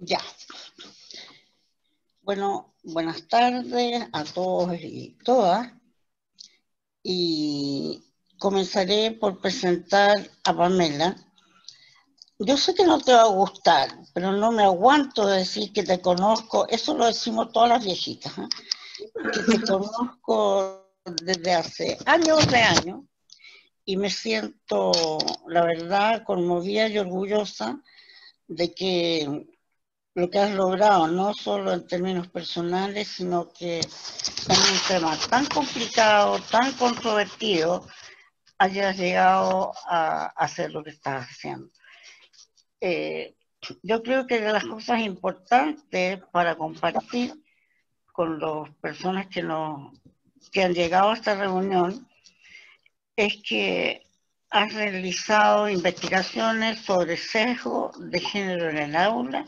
Ya. Bueno, buenas tardes a todos y todas. Y comenzaré por presentar a Pamela. Yo sé que no te va a gustar, pero no me aguanto de decir que te conozco. Eso lo decimos todas las viejitas, ¿eh? Que te conozco desde hace años de años. Y me siento, la verdad, conmovida y orgullosa de que lo que has logrado, no solo en términos personales, sino que en un tema tan complicado, tan controvertido, hayas llegado a hacer lo que estás haciendo. Yo creo que de las cosas importantes para compartir con las personas que han llegado a esta reunión es que has realizado investigaciones sobre sesgo de género en el aula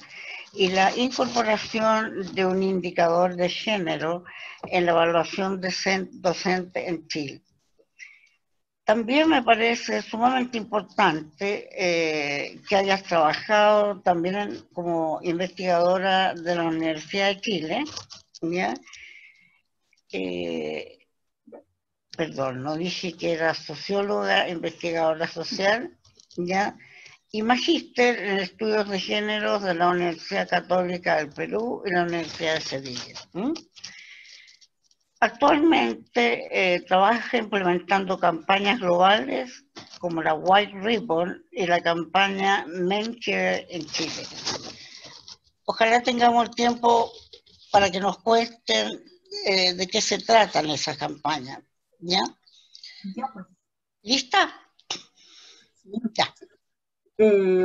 y la incorporación de un indicador de género en la evaluación docente en Chile. También me parece sumamente importante que hayas trabajado también como investigadora de la Universidad de Chile, ¿ya? Perdón, no dije que era socióloga, investigadora social, ¿ya? Y magíster en estudios de género de la Universidad Católica del Perú y la Universidad de Sevilla. Actualmente trabaja implementando campañas globales como la White Ribbon y la campaña Men Care en Chile. Ojalá tengamos tiempo para que nos cuenten de qué se tratan esas campañas. ¿Ya? Ya, pues. ¿Lista? Sí. Ya.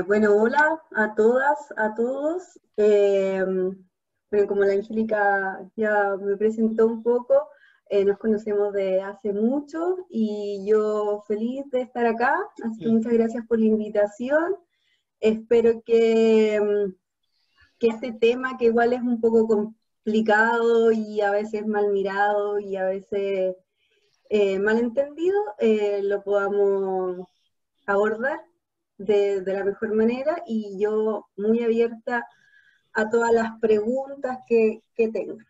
Bueno, hola a todas, a todos. Bueno, como la Angélica ya me presentó un poco, nos conocemos de hace mucho y yo feliz de estar acá, así que muchas gracias por la invitación. Espero que este tema, que igual es un poco complicado y a veces mal mirado y a veces mal entendido, lo podamos abordar de la mejor manera y yo muy abierta a todas las preguntas que tengan.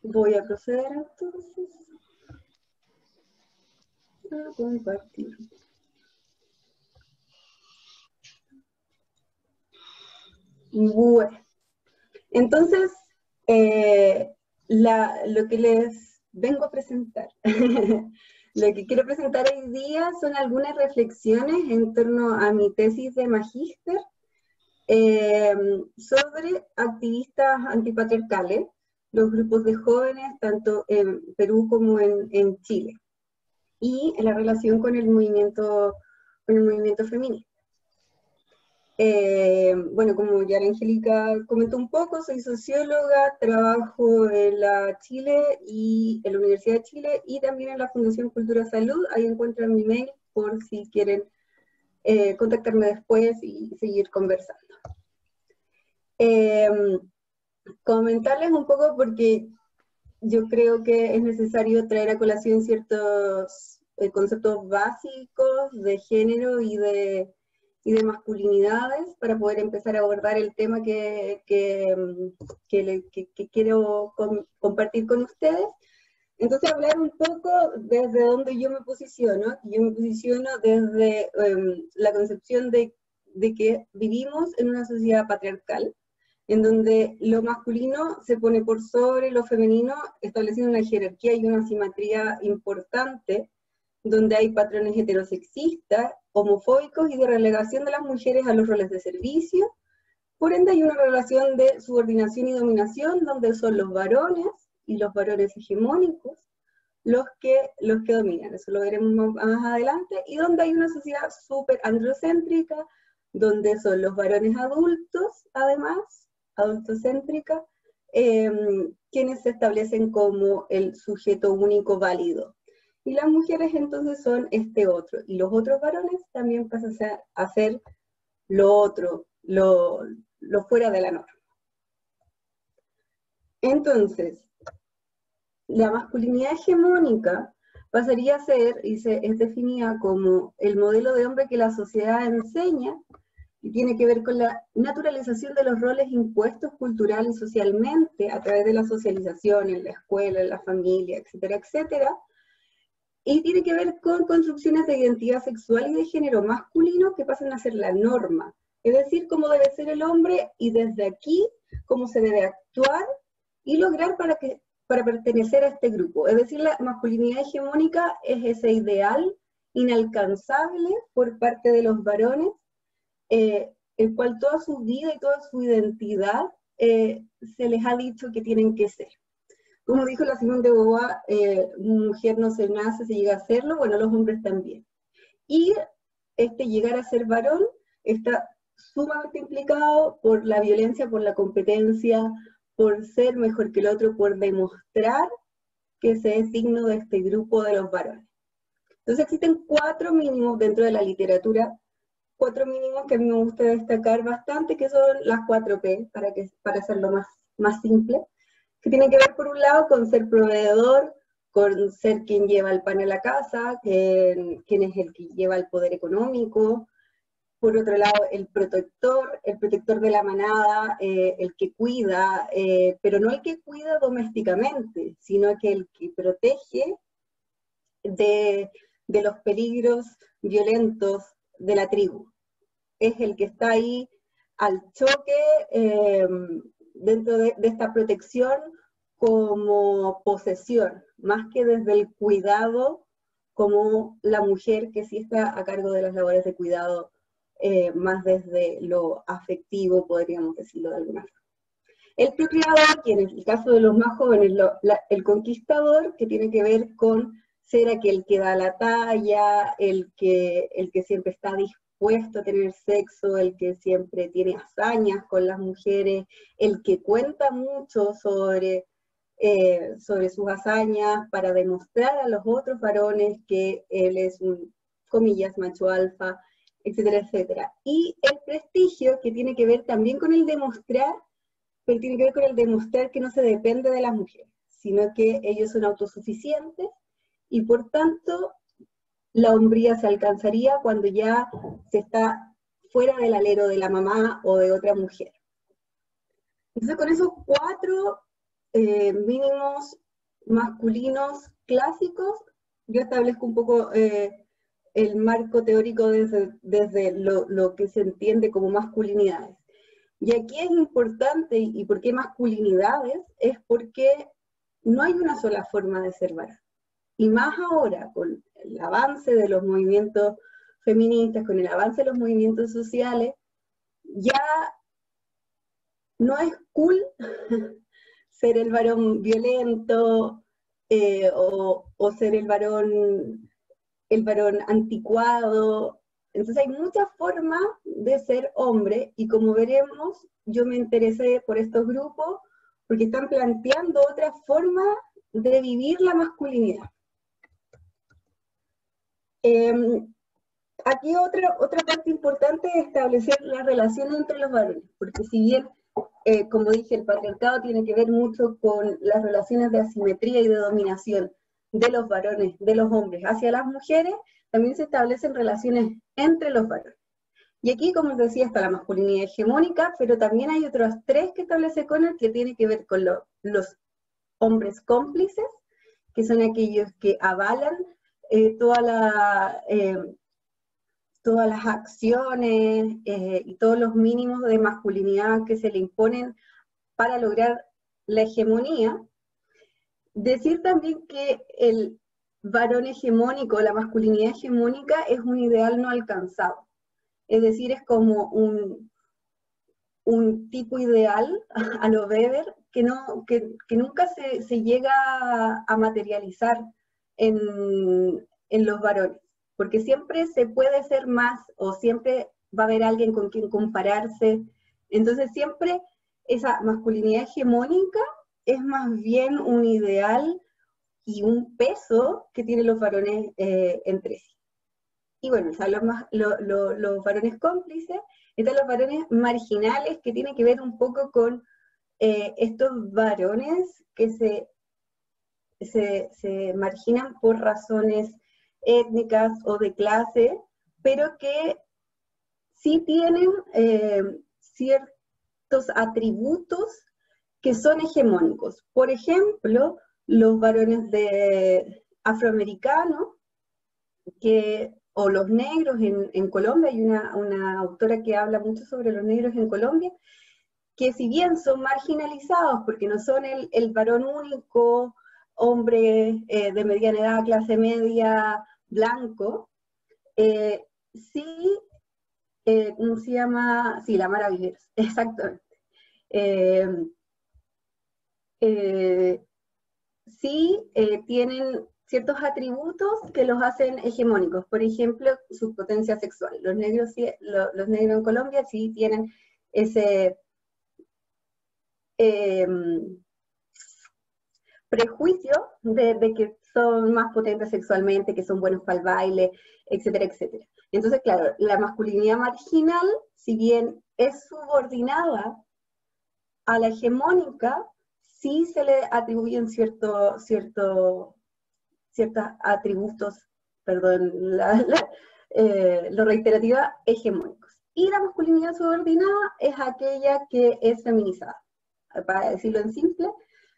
Voy a proceder entonces a compartir. Bueno, entonces lo que les vengo a presentar, lo que quiero presentar hoy día son algunas reflexiones en torno a mi tesis de magíster sobre activistas antipatriarcales, los grupos de jóvenes, tanto en Perú como en Chile, y en la relación con el movimiento feminista. Bueno, como ya la Angélica comentó un poco, soy socióloga, trabajo en la Universidad de Chile y también en la Fundación Cultura Salud. Ahí encuentran mi mail por si quieren contactarme después y seguir conversando. Comentarles un poco porque yo creo que es necesario traer a colación ciertos conceptos básicos de género y de masculinidades para poder empezar a abordar el tema que quiero compartir con ustedes. Entonces, hablar un poco desde donde yo me posiciono. Yo me posiciono desde la concepción de que vivimos en una sociedad patriarcal, en donde lo masculino se pone por sobre lo femenino, estableciendo una jerarquía y una asimetría importante, donde hay patrones heterosexistas, homofóbicos y de relegación de las mujeres a los roles de servicio. Por ende hay una relación de subordinación y dominación, donde son los varones y los varones hegemónicos los que dominan. Eso lo veremos más adelante. Y donde hay una sociedad súper androcéntrica, donde son los varones adultos, además, adultocéntrica, quienes se establecen como el sujeto único válido. Y las mujeres entonces son este otro. Y los otros varones también pasan a ser lo otro, lo fuera de la norma. Entonces, la masculinidad hegemónica pasaría a ser, y es definida como el modelo de hombre que la sociedad enseña, y tiene que ver con la naturalización de los roles impuestos cultural y socialmente a través de la socialización en la escuela, en la familia, etcétera, etcétera, y tiene que ver con construcciones de identidad sexual y de género masculino que pasan a ser la norma, es decir, cómo debe ser el hombre y desde aquí cómo se debe actuar y lograr para pertenecer a este grupo. Es decir, la masculinidad hegemónica es ese ideal inalcanzable por parte de los varones, el cual toda su vida y toda su identidad se les ha dicho que tienen que ser. Como dijo la Simone de Beauvoir, mujer no se nace, se llega a serlo, bueno, los hombres también. Y llegar a ser varón está sumamente implicado por la violencia, por la competencia, por ser mejor que el otro, por demostrar que se es digno de este grupo de los varones. Entonces existen 4 mínimos dentro de la literatura, 4 mínimos que a mí me gusta destacar bastante, que son las 4P, para hacerlo más simple, que tienen que ver por un lado con ser proveedor, con ser quien lleva el pan a la casa, quien es el que lleva el poder económico. Por otro lado, el protector de la manada, el que cuida, pero no el que cuida domésticamente, sino que el que protege de los peligros violentos de la tribu. Es el que está ahí al choque dentro de esta protección como posesión, más que desde el cuidado, como la mujer que sí está a cargo de las labores de cuidado, más desde lo afectivo, podríamos decirlo de alguna forma. El procreador, que en el caso de los más jóvenes, el conquistador, que tiene que ver con ser aquel que da la talla, el que siempre está dispuesto a tener sexo, el que siempre tiene hazañas con las mujeres, el que cuenta mucho sobre sus hazañas para demostrar a los otros varones que él es un, comillas, macho alfa, etcétera, etcétera. Y el prestigio, que tiene que ver también con el demostrar, pero tiene que ver con el demostrar que no se depende de las mujeres, sino que ellos son autosuficientes y por tanto la hombría se alcanzaría cuando ya se está fuera del alero de la mamá o de otra mujer. Entonces con esos 4 mínimos masculinos clásicos, yo establezco un poco el marco teórico desde lo que se entiende como masculinidades. Y aquí es importante, y por qué masculinidades, es porque no hay una sola forma de ser varón. Y más ahora, con el avance de los movimientos feministas, con el avance de los movimientos sociales, ya no es cool ser el varón violento o ser el varón anticuado. Entonces hay muchas formas de ser hombre y como veremos, yo me interesé por estos grupos porque están planteando otras formas de vivir la masculinidad. Aquí otra parte importante es establecer la relación entre los varones, porque si bien, como dije, el patriarcado tiene que ver mucho con las relaciones de asimetría y de dominación de los varones, de los hombres hacia las mujeres, también se establecen relaciones entre los varones. Y aquí, como les decía, está la masculinidad hegemónica, pero también hay otros 3 que establece Conner que tiene que ver con los hombres cómplices, que son aquellos que avalan todas las acciones y todos los mínimos de masculinidad que se le imponen para lograr la hegemonía. Decir también que el varón hegemónico, la masculinidad hegemónica, es un ideal no alcanzado. Es decir, es como un tipo ideal a lo Weber que nunca se llega a materializar en los varones, porque siempre se puede ser más o siempre va a haber alguien con quien compararse. Entonces siempre esa masculinidad hegemónica es más bien un ideal y un peso que tienen los varones entre sí. Y bueno, están los varones cómplices, están los varones marginales, que tienen que ver un poco con estos varones que se se marginan por razones étnicas o de clase, pero que sí tienen ciertos atributos que son hegemónicos. Por ejemplo, los varones afroamericanos, o los negros en Colombia, hay una autora que habla mucho sobre los negros en Colombia, que si bien son marginalizados porque no son el varón único, hombre de mediana edad, clase media, blanco, sí, ¿cómo se llama? Sí, la Mara Viveros, exactamente. Sí tienen ciertos atributos que los hacen hegemónicos, por ejemplo, su potencia sexual. Los negros en Colombia sí tienen ese prejuicio de que son más potentes sexualmente, que son buenos para el baile, etcétera, etcétera. Entonces, claro, la masculinidad marginal, si bien es subordinada a la hegemónica, sí se le atribuyen ciertos atributos, perdón, lo reiterativa, hegemónicos. Y la masculinidad subordinada es aquella que es feminizada. Para decirlo en simple,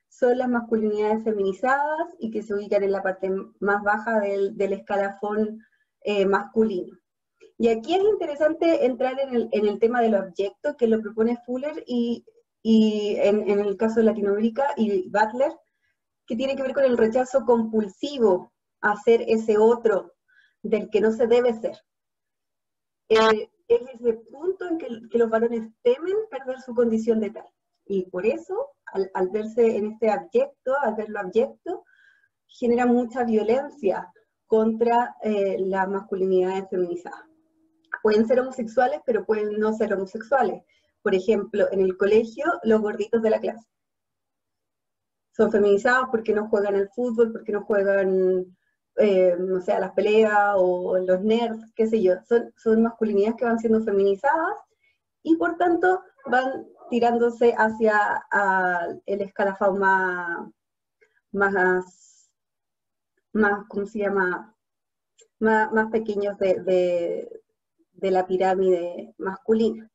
son las masculinidades feminizadas y que se ubican en la parte más baja del escalafón masculino. Y aquí es interesante entrar en el tema del objeto que lo propone Fuller y en el caso de Latinoamérica y Butler, que tiene que ver con el rechazo compulsivo a ser ese otro del que no se debe ser. Es ese punto en que los varones temen perder su condición de tal. Y por eso, al verse en este abyecto, al verlo abyecto, genera mucha violencia contra las masculinidades feminizadas. Pueden ser homosexuales, pero pueden no ser homosexuales. Por ejemplo, en el colegio, los gorditos de la clase son feminizados porque no juegan al fútbol, porque no juegan, no sé, a las peleas o los nerds, qué sé yo. Son masculinidades que van siendo feminizadas y por tanto van tirándose hacia el escalafón más, ¿cómo se llama? Más pequeños de la pirámide masculina.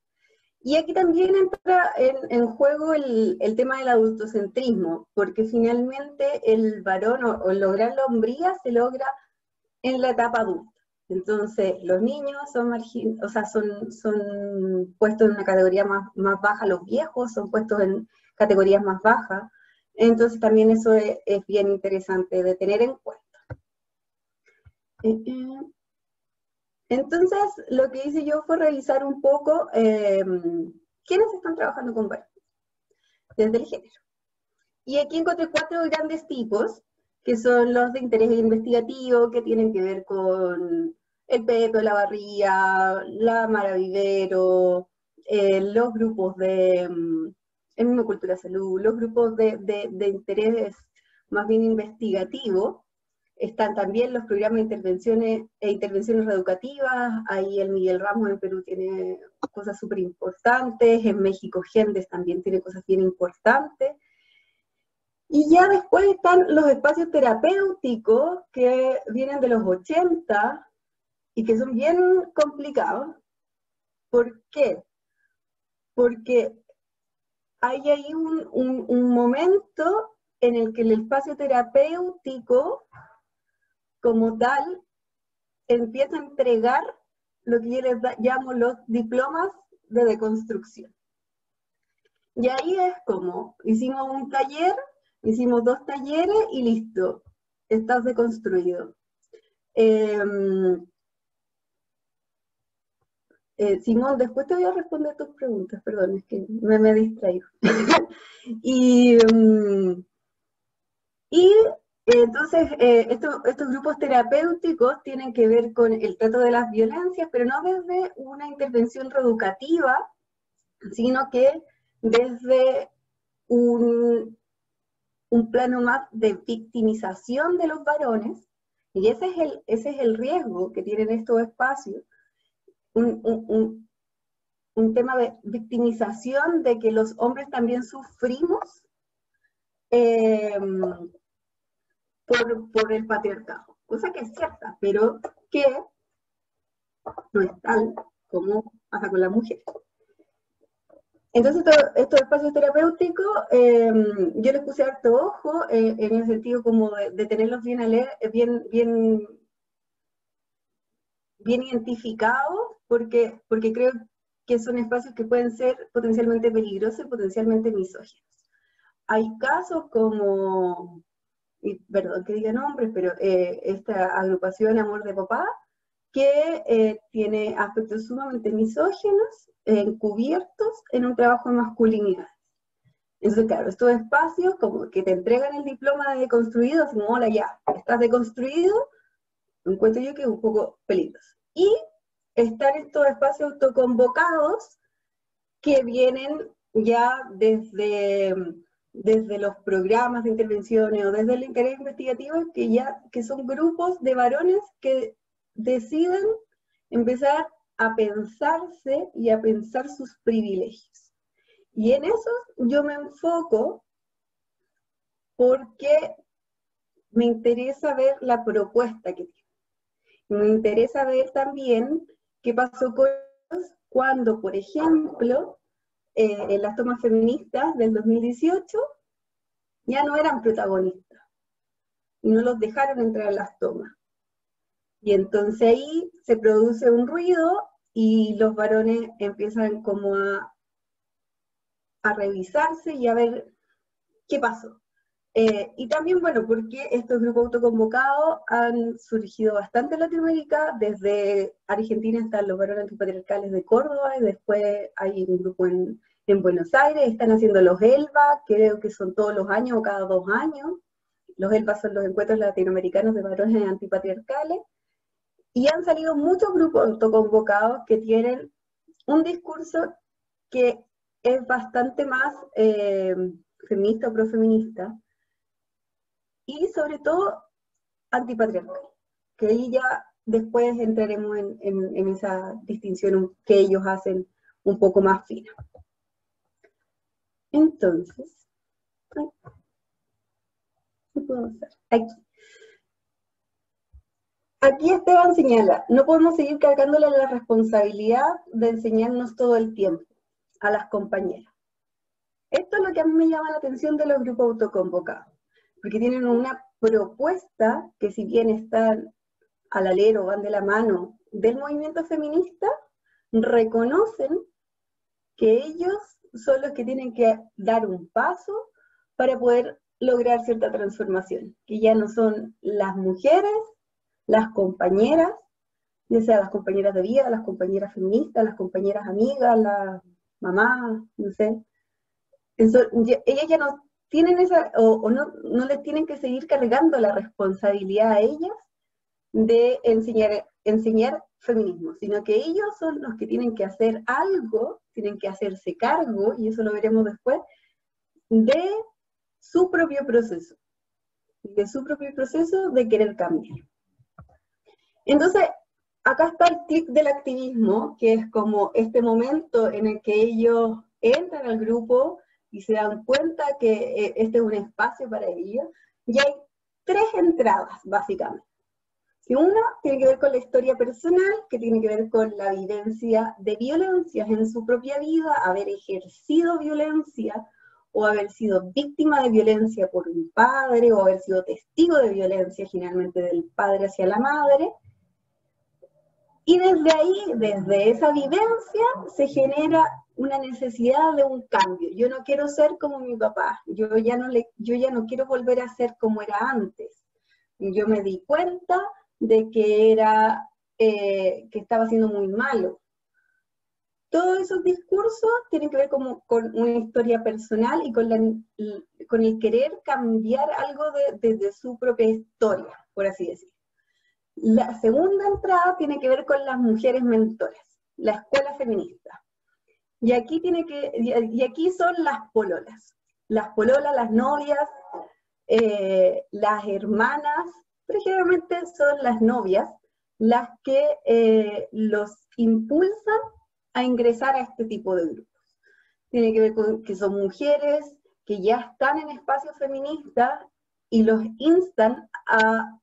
Y aquí también entra en juego el tema del adultocentrismo, porque finalmente el varón o lograr la hombría se logra en la etapa adulta. Entonces, los niños son puestos en una categoría más baja, los viejos son puestos en categorías más bajas. Entonces, también eso es bien interesante de tener en cuenta. Entonces, lo que hice yo fue revisar un poco quiénes están trabajando con varones, desde el género. Y aquí encontré 4 grandes tipos, que son los de interés investigativo, que tienen que ver con el Peto, la Barría, la Mara Vivero, los grupos de Cultura Salud, los grupos de interés más bien investigativo. Están también los programas de intervenciones reeducativas. Ahí el Miguel Ramos en Perú tiene cosas súper importantes, en México Gendes también tiene cosas bien importantes. Y ya después están los espacios terapéuticos que vienen de los 80 y que son bien complicados. ¿Por qué? Porque hay ahí un momento en el que el espacio terapéutico como tal empieza a entregar lo que yo les llamo los diplomas de deconstrucción. Y ahí es como, hicimos un taller, hicimos 2 talleres y listo, estás deconstruido. Simón, después te voy a responder tus preguntas, perdón, es que me distraigo. y entonces, estos grupos terapéuticos tienen que ver con el trato de las violencias, pero no desde una intervención reeducativa, sino que desde un plano más de victimización de los varones, y ese es el riesgo que tienen estos espacios, un tema de victimización de que los hombres también sufrimos por el patriarcado, cosa que es cierta, pero que no es tal como pasa con las mujeres. Entonces, estos espacios terapéuticos, yo les puse harto ojo en el sentido como de tenerlos bien, bien identificados, porque creo que son espacios que pueden ser potencialmente peligrosos y potencialmente misóginos. Hay casos como, y perdón que diga nombres, pero esta agrupación Amor de Papá, que tiene aspectos sumamente misóginos, encubiertos en un trabajo de masculinidad. Entonces, claro, estos espacios como que te entregan el diploma de deconstruido, así como, hola, ya, estás deconstruido, encuentro yo que es un poco peligroso. Y están estos espacios autoconvocados que vienen ya desde los programas de intervenciones o desde el interés investigativo, que son grupos de varones que deciden empezar a pensarse y a pensar sus privilegios. Y en eso yo me enfoco porque me interesa ver la propuesta que tiene. Me interesa ver también qué pasó con ellos cuando, por ejemplo, en las tomas feministas del 2018 ya no eran protagonistas y no los dejaron entrar a las tomas. Y entonces ahí se produce un ruido y los varones empiezan como a revisarse y a ver qué pasó. Y también, bueno, porque estos grupos autoconvocados han surgido bastante en Latinoamérica, desde Argentina están los varones antipatriarcales de Córdoba, y después hay un grupo en Buenos Aires, están haciendo los ELVA, creo que son todos los años o cada 2 años. Los ELVA son los encuentros latinoamericanos de varones antipatriarcales, y han salido muchos grupos autoconvocados que tienen un discurso que es bastante más feminista o profeminista, y sobre todo antipatriarcal, que ahí ya después entraremos en esa distinción que ellos hacen un poco más fina. Entonces, ¿qué puedo hacer? Aquí Esteban señala, no podemos seguir cargándole la responsabilidad de enseñarnos todo el tiempo a las compañeras. Esto es lo que a mí me llama la atención de los grupos autoconvocados, porque tienen una propuesta que, si bien están al alero, van de la mano del movimiento feminista, reconocen que ellos son los que tienen que dar un paso para poder lograr cierta transformación, que ya no son las mujeres, las compañeras, ya sea las compañeras de vida, las compañeras feministas, las compañeras amigas, las mamás, no sé. Entonces, ellas ya no tienen esa, o no les tienen que seguir cargando la responsabilidad a ellas de enseñar feminismo, sino que ellos son los que tienen que hacer algo, tienen que hacerse cargo, y eso lo veremos después, de su propio proceso de querer cambiar. Entonces, acá está el clic del activismo, que es como este momento en el que ellos entran al grupo y se dan cuenta que este es un espacio para ellos, y hay 3 entradas, básicamente. Y una tiene que ver con la historia personal, que tiene que ver con la vivencia de violencias en su propia vida, haber ejercido violencia, o haber sido víctima de violencia por un padre, o haber sido testigo de violencia, generalmente del padre hacia la madre. Y desde ahí, desde esa vivencia, se genera una necesidad de un cambio. Yo no quiero ser como mi papá, yo ya no quiero volver a ser como era antes. Yo me di cuenta de que que estaba siendo muy malo. Todos esos discursos tienen que ver con una historia personal y con el querer cambiar algo desde su propia historia, por así decirlo. La segunda entrada tiene que ver con las mujeres mentoras, la escuela feminista. Y aquí son las pololas, las novias, las hermanas, pero generalmente son las novias las que los impulsan a ingresar a este tipo de grupos. Tiene que ver con que son mujeres que ya están en espacios feministas y los instan a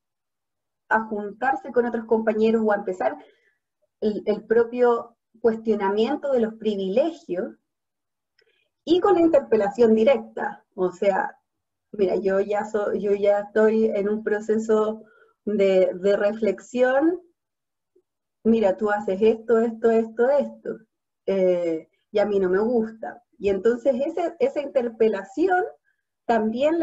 juntarse con otros compañeros o a empezar el propio cuestionamiento de los privilegios y con la interpelación directa. O sea, mira, yo ya estoy en un proceso de reflexión. Mira, tú haces esto, y a mí no me gusta. Y entonces esa interpelación también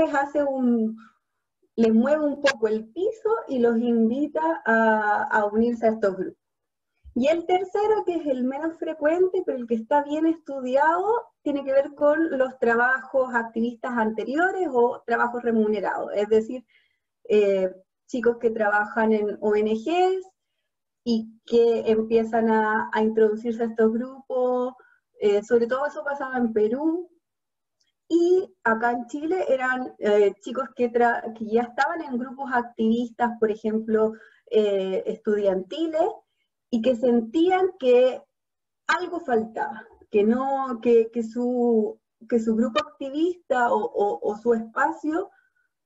les mueve un poco el piso y los invita a unirse a estos grupos. Y el tercero, que es el menos frecuente, pero el que está bien estudiado, tiene que ver con los trabajos activistas anteriores o trabajos remunerados. Es decir, chicos que trabajan en ONGs y que empiezan a introducirse a estos grupos. Sobre todo eso pasaba en Perú. Y acá en Chile eran chicos que ya estaban en grupos activistas, por ejemplo, estudiantiles, y que sentían que algo faltaba, que su grupo activista o su espacio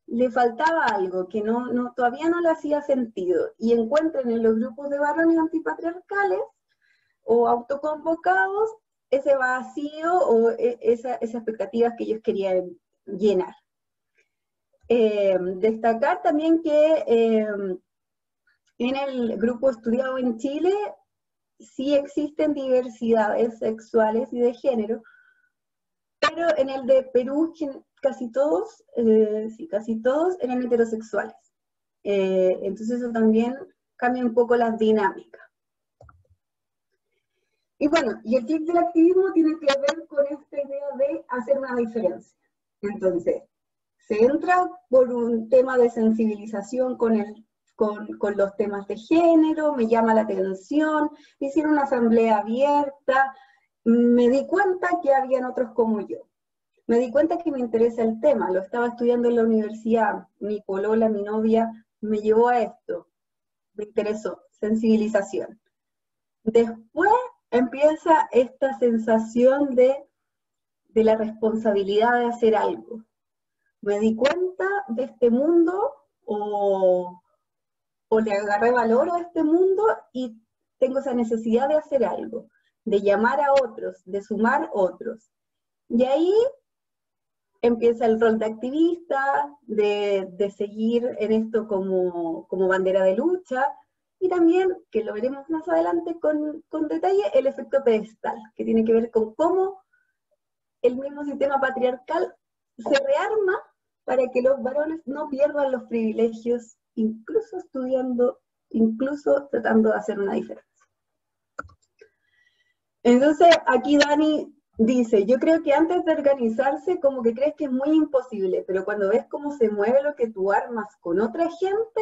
le faltaba algo, que todavía no le hacía sentido, y encuentran en los grupos de varones antipatriarcales o autoconvocados ese vacío o esas expectativas que ellos querían llenar. Destacar también que en el grupo estudiado en Chile sí existen diversidades sexuales y de género, pero en el de Perú casi todos eran heterosexuales. Entonces eso también cambia un poco las dinámicas. Y bueno, y el kit del activismo tiene que ver con esta idea de hacer una diferencia. Entonces, se entra por un tema de sensibilización con los temas de género, me llama la atención, hicieron una asamblea abierta, me di cuenta que habían otros como yo. Me di cuenta que me interesa el tema, lo estaba estudiando en la universidad, mi polola, mi novia, me llevó a esto, me interesó, sensibilización. Después empieza esta sensación de la responsabilidad de hacer algo. Me di cuenta de este mundo o le agarré valor a este mundo y tengo esa necesidad de hacer algo, de llamar a otros, de sumar otros. Y ahí empieza el rol de activista, de seguir en esto como bandera de lucha, y también, que lo veremos más adelante con detalle, el efecto pedestal, que tiene que ver con cómo el mismo sistema patriarcal se rearma para que los varones no pierdan los privilegios, incluso estudiando, incluso tratando de hacer una diferencia. Entonces, aquí Dani dice, yo creo que antes de organizarse, como que crees que es muy imposible, pero cuando ves cómo se mueve lo que tú armas con otra gente,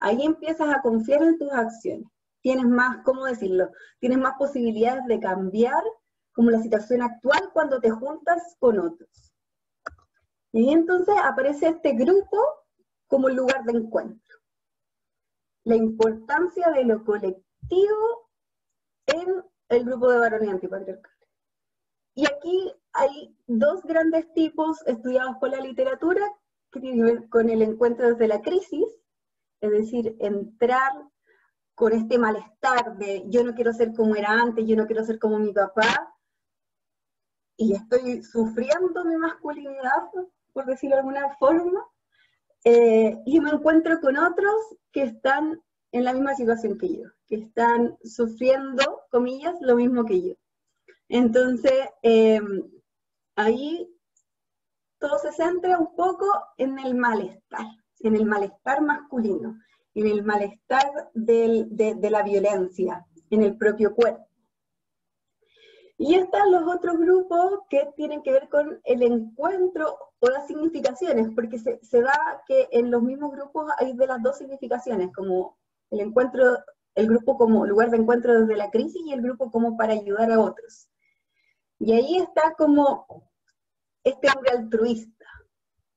ahí empiezas a confiar en tus acciones. Tienes más, ¿cómo decirlo? Tienes más posibilidades de cambiar, como la situación actual, cuando te juntas con otros. Y entonces aparece este grupo como el lugar de encuentro. La importancia de lo colectivo en el grupo de varones antipatriarcales. Y aquí hay dos grandes tipos estudiados por la literatura, que tienen que ver con el encuentro desde la crisis, es decir, entrar con este malestar de yo no quiero ser como era antes, yo no quiero ser como mi papá, y estoy sufriendo mi masculinidad, por decirlo de alguna forma, y me encuentro con otros que están en la misma situación que yo, que están sufriendo, comillas, lo mismo que yo. Entonces, ahí todo se centra un poco en el malestar masculino, en el malestar de la violencia, en el propio cuerpo. Y están los otros grupos que tienen que ver con el encuentro o las significaciones, porque se da que en los mismos grupos hay de las dos significaciones, como el encuentro, el grupo como lugar de encuentro desde la crisis y el grupo como para ayudar a otros. Y ahí está como este hombre altruista,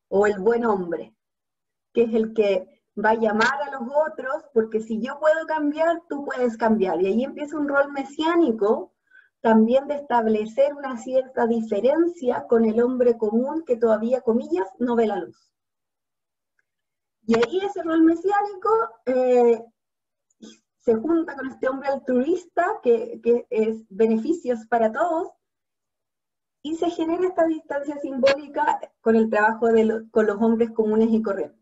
o el buen hombre, que es el que va a llamar a los otros, porque si yo puedo cambiar, tú puedes cambiar. Y ahí empieza un rol mesiánico, también de establecer una cierta diferencia con el hombre común que todavía, comillas, no ve la luz. Y ahí ese rol mesiánico se junta con este hombre altruista que es beneficios para todos, y se genera esta distancia simbólica con el trabajo con los hombres comunes y corrientes.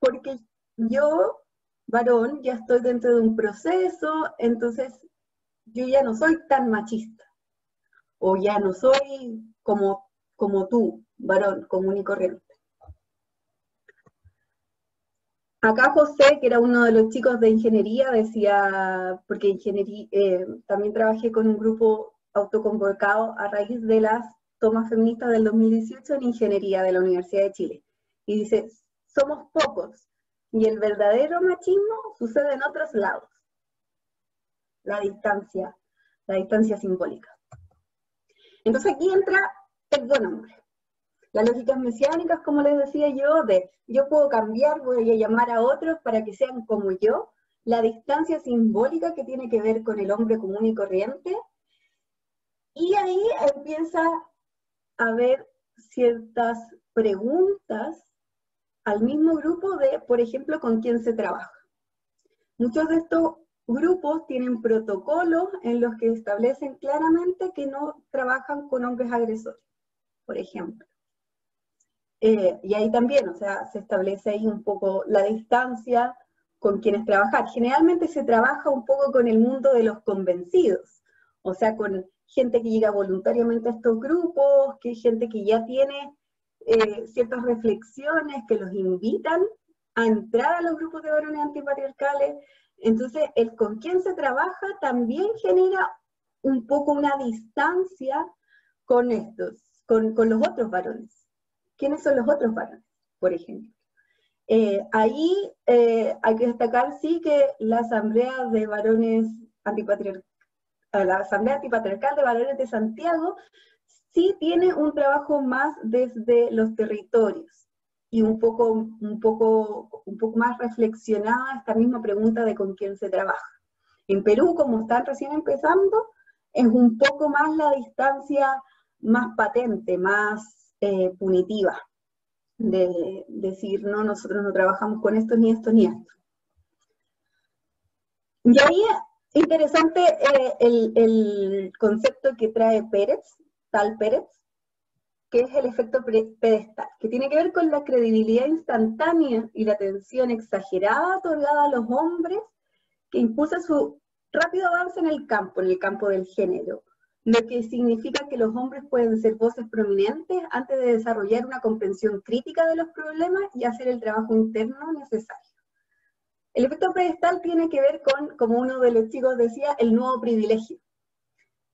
Porque yo, varón, ya estoy dentro de un proceso, entonces yo ya no soy tan machista, o ya no soy como tú, varón común y corriente. Acá José, que era uno de los chicos de ingeniería, decía, porque ingeniería, también trabajé con un grupo autoconvocado a raíz de las tomas feministas del 2018 en ingeniería de la Universidad de Chile. Y dice, somos pocos, y el verdadero machismo sucede en otros lados. La distancia simbólica. Entonces aquí entra el buen hombre. Las lógicas mesiánicas, como les decía yo, de yo puedo cambiar, voy a llamar a otros para que sean como yo, la distancia simbólica que tiene que ver con el hombre común y corriente, y ahí empieza a haber ciertas preguntas al mismo grupo de, por ejemplo, con quién se trabaja. Muchos de estos grupos tienen protocolos en los que establecen claramente que no trabajan con hombres agresores, por ejemplo. Y ahí también, o sea, se establece ahí un poco la distancia con quienes trabajar. Generalmente se trabaja un poco con el mundo de los convencidos, o sea, con gente que llega voluntariamente a estos grupos, que hay gente que ya tiene ciertas reflexiones que los invitan a entrar a los grupos de varones antipatriarcales. Entonces, el con quién se trabaja también genera un poco una distancia con estos, con los otros varones. ¿Quiénes son los otros varones, por ejemplo? Ahí hay que destacar, sí, que la Asamblea de Varones la Asamblea Antipatriarcal de Varones de Santiago sí tiene un trabajo más desde los territorios y un poco más reflexionada esta misma pregunta de con quién se trabaja. En Perú, como están recién empezando, es un poco más la distancia más patente, más punitiva, de decir, no, nosotros no trabajamos con esto, ni esto, ni esto. Y ahí interesante el concepto que trae Tal Pérez, que es el efecto pedestal, que tiene que ver con la credibilidad instantánea y la atención exagerada otorgada a los hombres, que impulsa su rápido avance en el campo del género, lo que significa que los hombres pueden ser voces prominentes antes de desarrollar una comprensión crítica de los problemas y hacer el trabajo interno necesario. El efecto pedestal tiene que ver con, como uno de los chicos decía, el nuevo privilegio.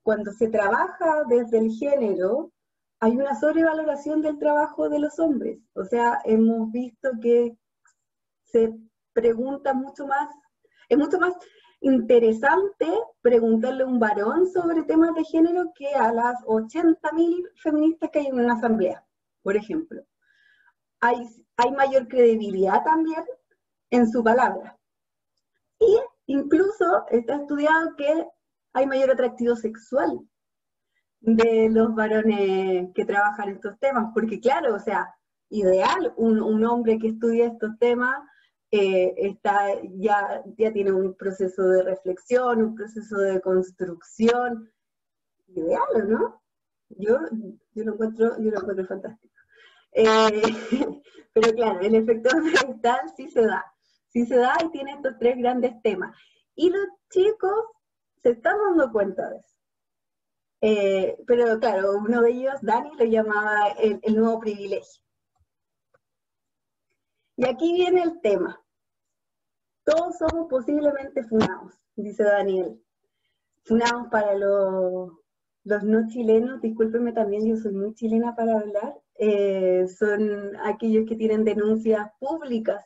Cuando se trabaja desde el género, hay una sobrevaloración del trabajo de los hombres. O sea, hemos visto que se pregunta mucho más, es mucho más interesante preguntarle a un varón sobre temas de género que a las 80.000 feministas que hay en una asamblea, por ejemplo. Hay mayor credibilidad también en su palabra. Y incluso está estudiado que hay mayor atractivo sexual de los varones que trabajan estos temas, porque claro, o sea, ideal, un hombre que estudia estos temas ya tiene un proceso de reflexión, un proceso de construcción, ideal, ¿no? Yo lo encuentro fantástico. Pero claro, el efecto pedestal sí se da y tiene estos tres grandes temas. Y los chicos se están dando cuenta de eso. Pero claro, uno de ellos, Dani, lo llamaba el nuevo privilegio. Y aquí viene el tema. Todos somos posiblemente funados, dice Daniel. Funados para los no chilenos, discúlpenme también, yo soy muy chilena para hablar, son aquellos que tienen denuncias públicas,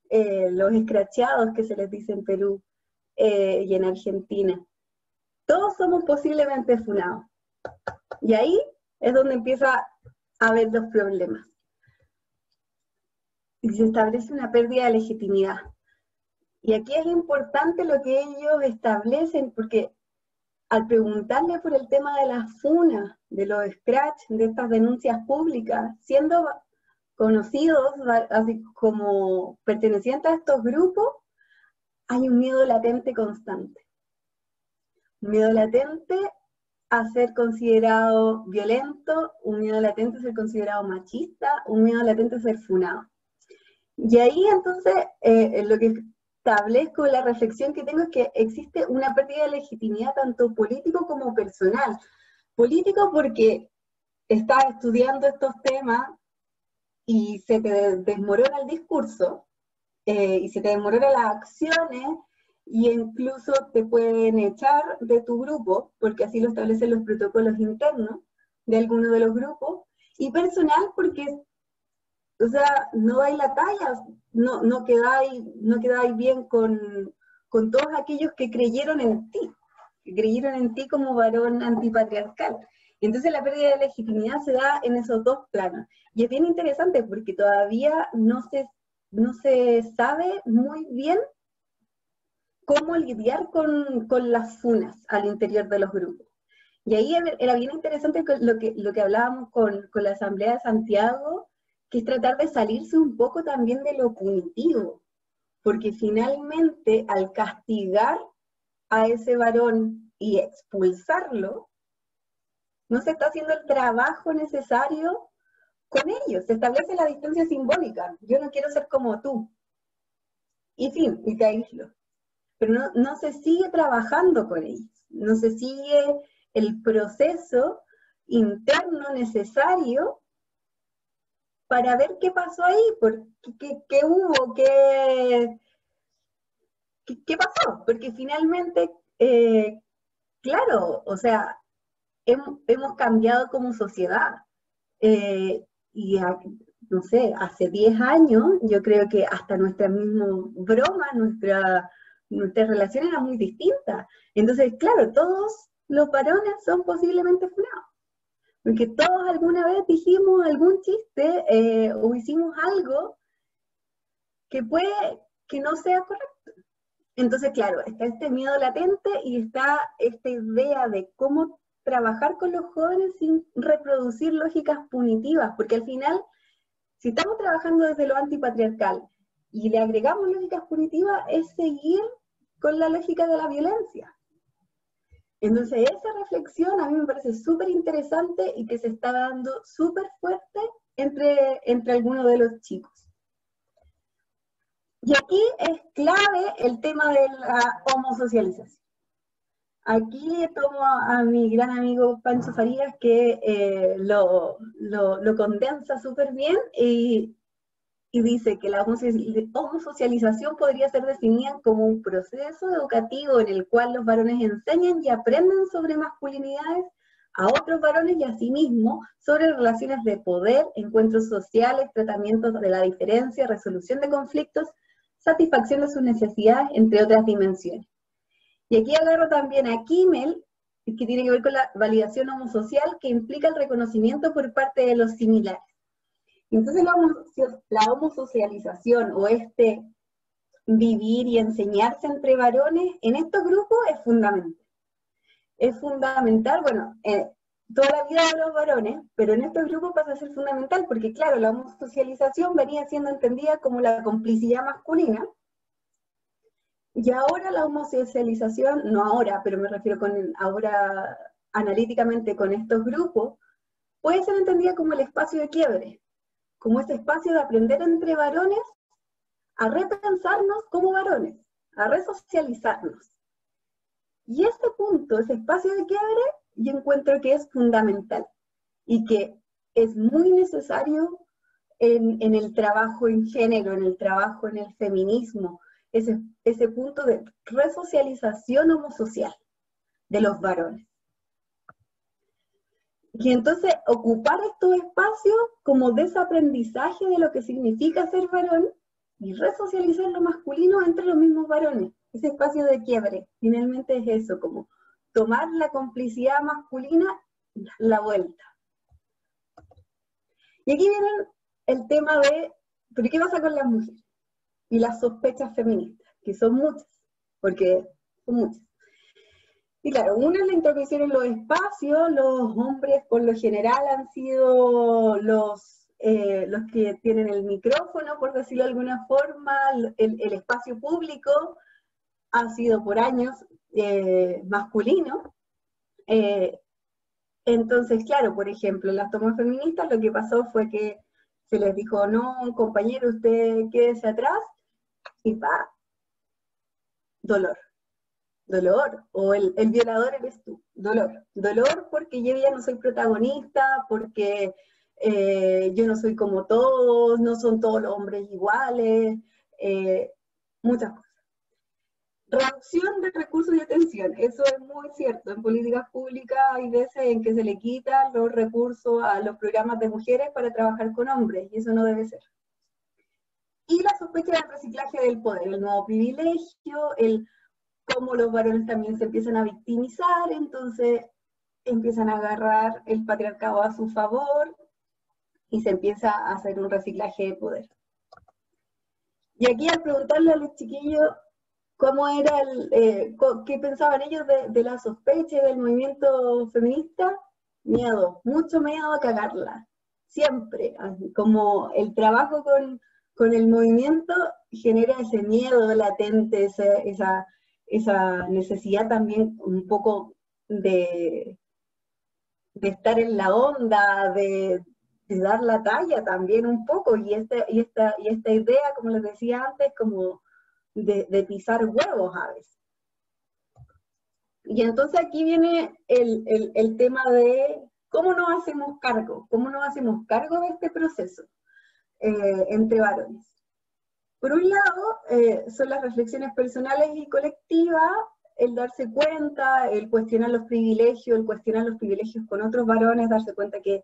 los escrachados que se les dice en Perú y en Argentina. Todos somos posiblemente funados. Y ahí es donde empieza a haber los problemas. Y se establece una pérdida de legitimidad. Y aquí es importante lo que ellos establecen, porque al preguntarle por el tema de las funas, de los scratch, de estas denuncias públicas, siendo conocidos, así como pertenecientes a estos grupos, hay un miedo latente constante. Un miedo latente a ser considerado violento, un miedo latente a ser considerado machista, un miedo latente a ser funado. Y ahí entonces lo que establezco, la reflexión que tengo es que existe una pérdida de legitimidad tanto político como personal. Político porque estás estudiando estos temas y se te desmorona el discurso, y se te desmoronan las acciones, y incluso te pueden echar de tu grupo, porque así lo establecen los protocolos internos de alguno de los grupos, y personal porque, o sea, no dais la talla, no quedáis bien con todos aquellos que creyeron en ti como varón antipatriarcal. Entonces la pérdida de legitimidad se da en esos dos planos. Y es bien interesante porque todavía no se sabe muy bien cómo lidiar con las funas al interior de los grupos. Y ahí era bien interesante lo que hablábamos con la Asamblea de Santiago, que es tratar de salirse un poco también de lo punitivo, porque finalmente al castigar a ese varón y expulsarlo, no se está haciendo el trabajo necesario con ellos, se establece la distancia simbólica, yo no quiero ser como tú, y fin, y te aíslo. Pero no se sigue trabajando con ellos, no se sigue el proceso interno necesario para ver qué pasó ahí, qué hubo, qué pasó, porque finalmente, claro, o sea, hemos cambiado como sociedad, y no sé, hace 10 años, yo creo que hasta nuestra misma broma, nuestra relación era muy distinta. Entonces, claro, todos los varones son posiblemente funados, porque todos alguna vez dijimos algún chiste o hicimos algo que puede que no sea correcto. Entonces, claro, está este miedo latente y está esta idea de cómo trabajar con los jóvenes sin reproducir lógicas punitivas, porque al final, si estamos trabajando desde lo antipatriarcal y le agregamos lógicas punitivas, es seguir con la lógica de la violencia. Entonces, esa reflexión a mí me parece súper interesante y que se está dando súper fuerte entre algunos de los chicos. Y aquí es clave el tema de la homosocialización. Aquí tomo a mi gran amigo Pancho Farías, que lo condensa súper bien y dice que la homosocialización podría ser definida como un proceso educativo en el cual los varones enseñan y aprenden sobre masculinidades a otros varones y a sí mismos sobre relaciones de poder, encuentros sociales, tratamientos de la diferencia, resolución de conflictos, satisfacción de sus necesidades, entre otras dimensiones. Y aquí agarro también a Kimmel, que tiene que ver con la validación homosocial, que implica el reconocimiento por parte de los similares. Entonces la homosocialización o este vivir y enseñarse entre varones en estos grupos es fundamental. Es fundamental, bueno, toda la vida de los varones, pero en estos grupos pasa a ser fundamental porque, claro, la homosocialización venía siendo entendida como la complicidad masculina, y ahora la homosocialización, no ahora, pero me refiero ahora analíticamente con estos grupos, puede ser entendida como el espacio de quiebre, como ese espacio de aprender entre varones a repensarnos como varones, a resocializarnos. Y ese punto, ese espacio de quiebre, yo encuentro que es fundamental y que es muy necesario en el trabajo en género, en el trabajo en el feminismo, ese punto de resocialización homosocial de los varones. Y entonces ocupar estos espacios como desaprendizaje de lo que significa ser varón y resocializar lo masculino entre los mismos varones. Ese espacio de quiebre, finalmente es eso, como tomar la complicidad masculina y dar la vuelta. Y aquí viene el tema de, ¿pero qué pasa con las mujeres? Y las sospechas feministas, que son muchas, porque son muchas. Y claro, una es la intromisión en los espacios, los hombres por lo general han sido los los que tienen el micrófono, por decirlo de alguna forma, el espacio público ha sido por años masculino. Entonces, claro, por ejemplo, en las tomas feministas lo que pasó fue que se les dijo, no, compañero, usted quédese atrás, y va, dolor. Dolor, o el violador eres tú, dolor porque yo ya no soy protagonista, porque yo no soy como todos, no son todos los hombres iguales, muchas cosas. Reducción de recursos y atención, eso es muy cierto, en políticas públicas hay veces en que se le quitan los recursos a los programas de mujeres para trabajar con hombres, y eso no debe ser. Y la sospecha del reciclaje del poder, el nuevo privilegio, cómo los varones también se empiezan a victimizar, entonces empiezan a agarrar el patriarcado a su favor y se empieza a hacer un reciclaje de poder. Y aquí al preguntarle a los chiquillos cómo era qué pensaban ellos de la sospecha y del movimiento feminista, miedo, mucho miedo a cagarla, siempre, como el trabajo con el movimiento genera ese miedo latente, esa necesidad también un poco de estar en la onda, de dar la talla también un poco, y esta idea, como les decía antes, como de pisar huevos a veces. Y entonces aquí viene el tema de cómo nos hacemos cargo de este proceso entre varones. Por un lado, son las reflexiones personales y colectivas, el darse cuenta, el cuestionar los privilegios con otros varones, darse cuenta que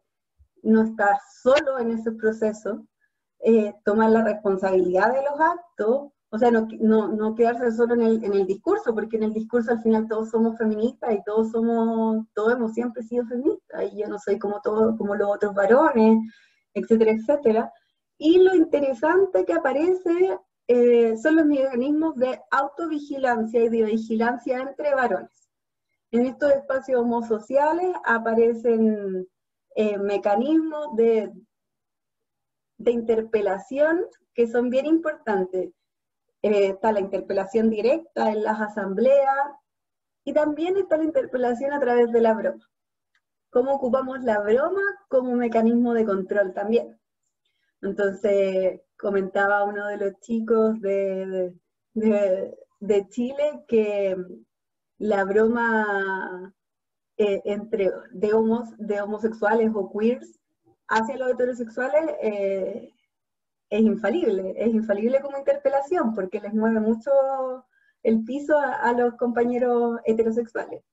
no estás solo en ese proceso, tomar la responsabilidad de los actos, o sea, no quedarse solo en el discurso, porque en el discurso al final todos somos feministas y todos hemos siempre sido feministas, y yo no soy como los otros varones, etcétera, etcétera. Y lo interesante que aparece son los mecanismos de autovigilancia y de vigilancia entre varones. En estos espacios homosociales aparecen mecanismos de interpelación que son bien importantes. Está la interpelación directa en las asambleas, y también está la interpelación a través de la broma. Cómo ocupamos la broma como mecanismo de control también. Entonces, comentaba uno de los chicos de Chile que la broma de homosexuales o queers hacia los heterosexuales es infalible como interpelación, porque les mueve mucho el piso a los compañeros heterosexuales.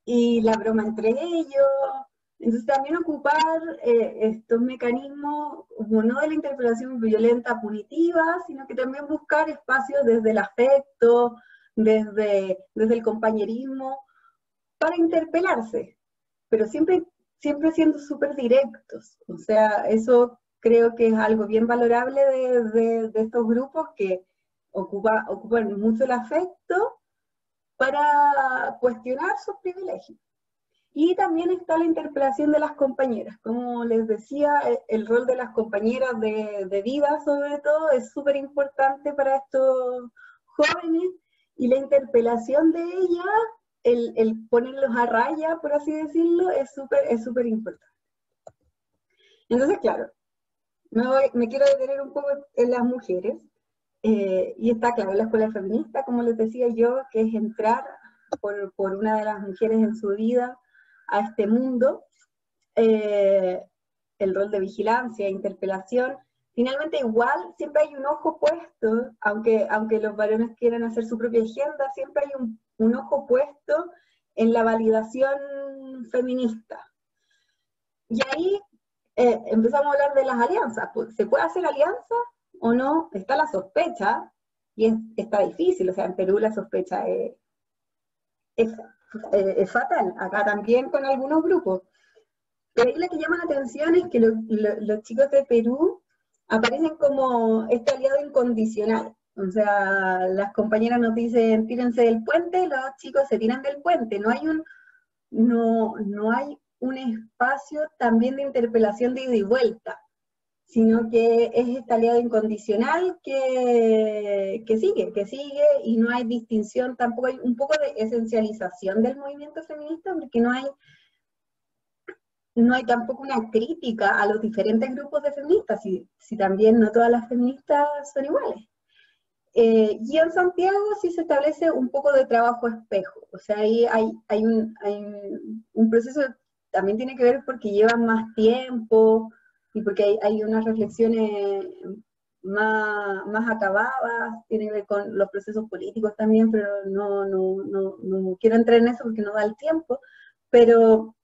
Y la broma entre ellos. Entonces también ocupar estos mecanismos, no de la interpelación violenta punitiva, sino que también buscar espacios desde el afecto, desde el compañerismo, para interpelarse, pero siempre siendo súper directos. O sea, eso creo que es algo bien valorable de estos grupos que ocupan mucho el afecto para cuestionar sus privilegios. Y también está la interpelación de las compañeras. Como les decía, el rol de las compañeras de vida, sobre todo, es súper importante para estos jóvenes, y la interpelación de ellas, el ponerlos a raya, por así decirlo, es súper importante. Entonces, claro, me quiero detener un poco en las mujeres, y está claro, la escuela feminista, como les decía yo, que es entrar por una de las mujeres en su vida a este mundo, el rol de vigilancia, interpelación. Finalmente igual siempre hay un ojo puesto, aunque los varones quieran hacer su propia agenda, siempre hay un ojo puesto en la validación feminista. Y ahí empezamos a hablar de las alianzas. ¿Se puede hacer alianza o no? Está la sospecha, y está difícil. O sea, en Perú la sospecha es fatal, acá también con algunos grupos. Pero ahí lo que llama la atención es que los chicos de Perú aparecen como este aliado incondicional. O sea, las compañeras nos dicen, tírense del puente, los chicos se tiran del puente. No hay un espacio también de interpelación de ida y vuelta, sino que es esta aliado incondicional que sigue, y no hay distinción, tampoco hay un poco de esencialización del movimiento feminista, porque no hay tampoco una crítica a los diferentes grupos de feministas, si también no todas las feministas son iguales. Y en Santiago sí se establece un poco de trabajo espejo, o sea, ahí hay un proceso, también tiene que ver porque llevan más tiempo, y porque hay unas reflexiones más acabadas, tiene que ver con los procesos políticos también, pero no quiero entrar en eso porque no da el tiempo, pero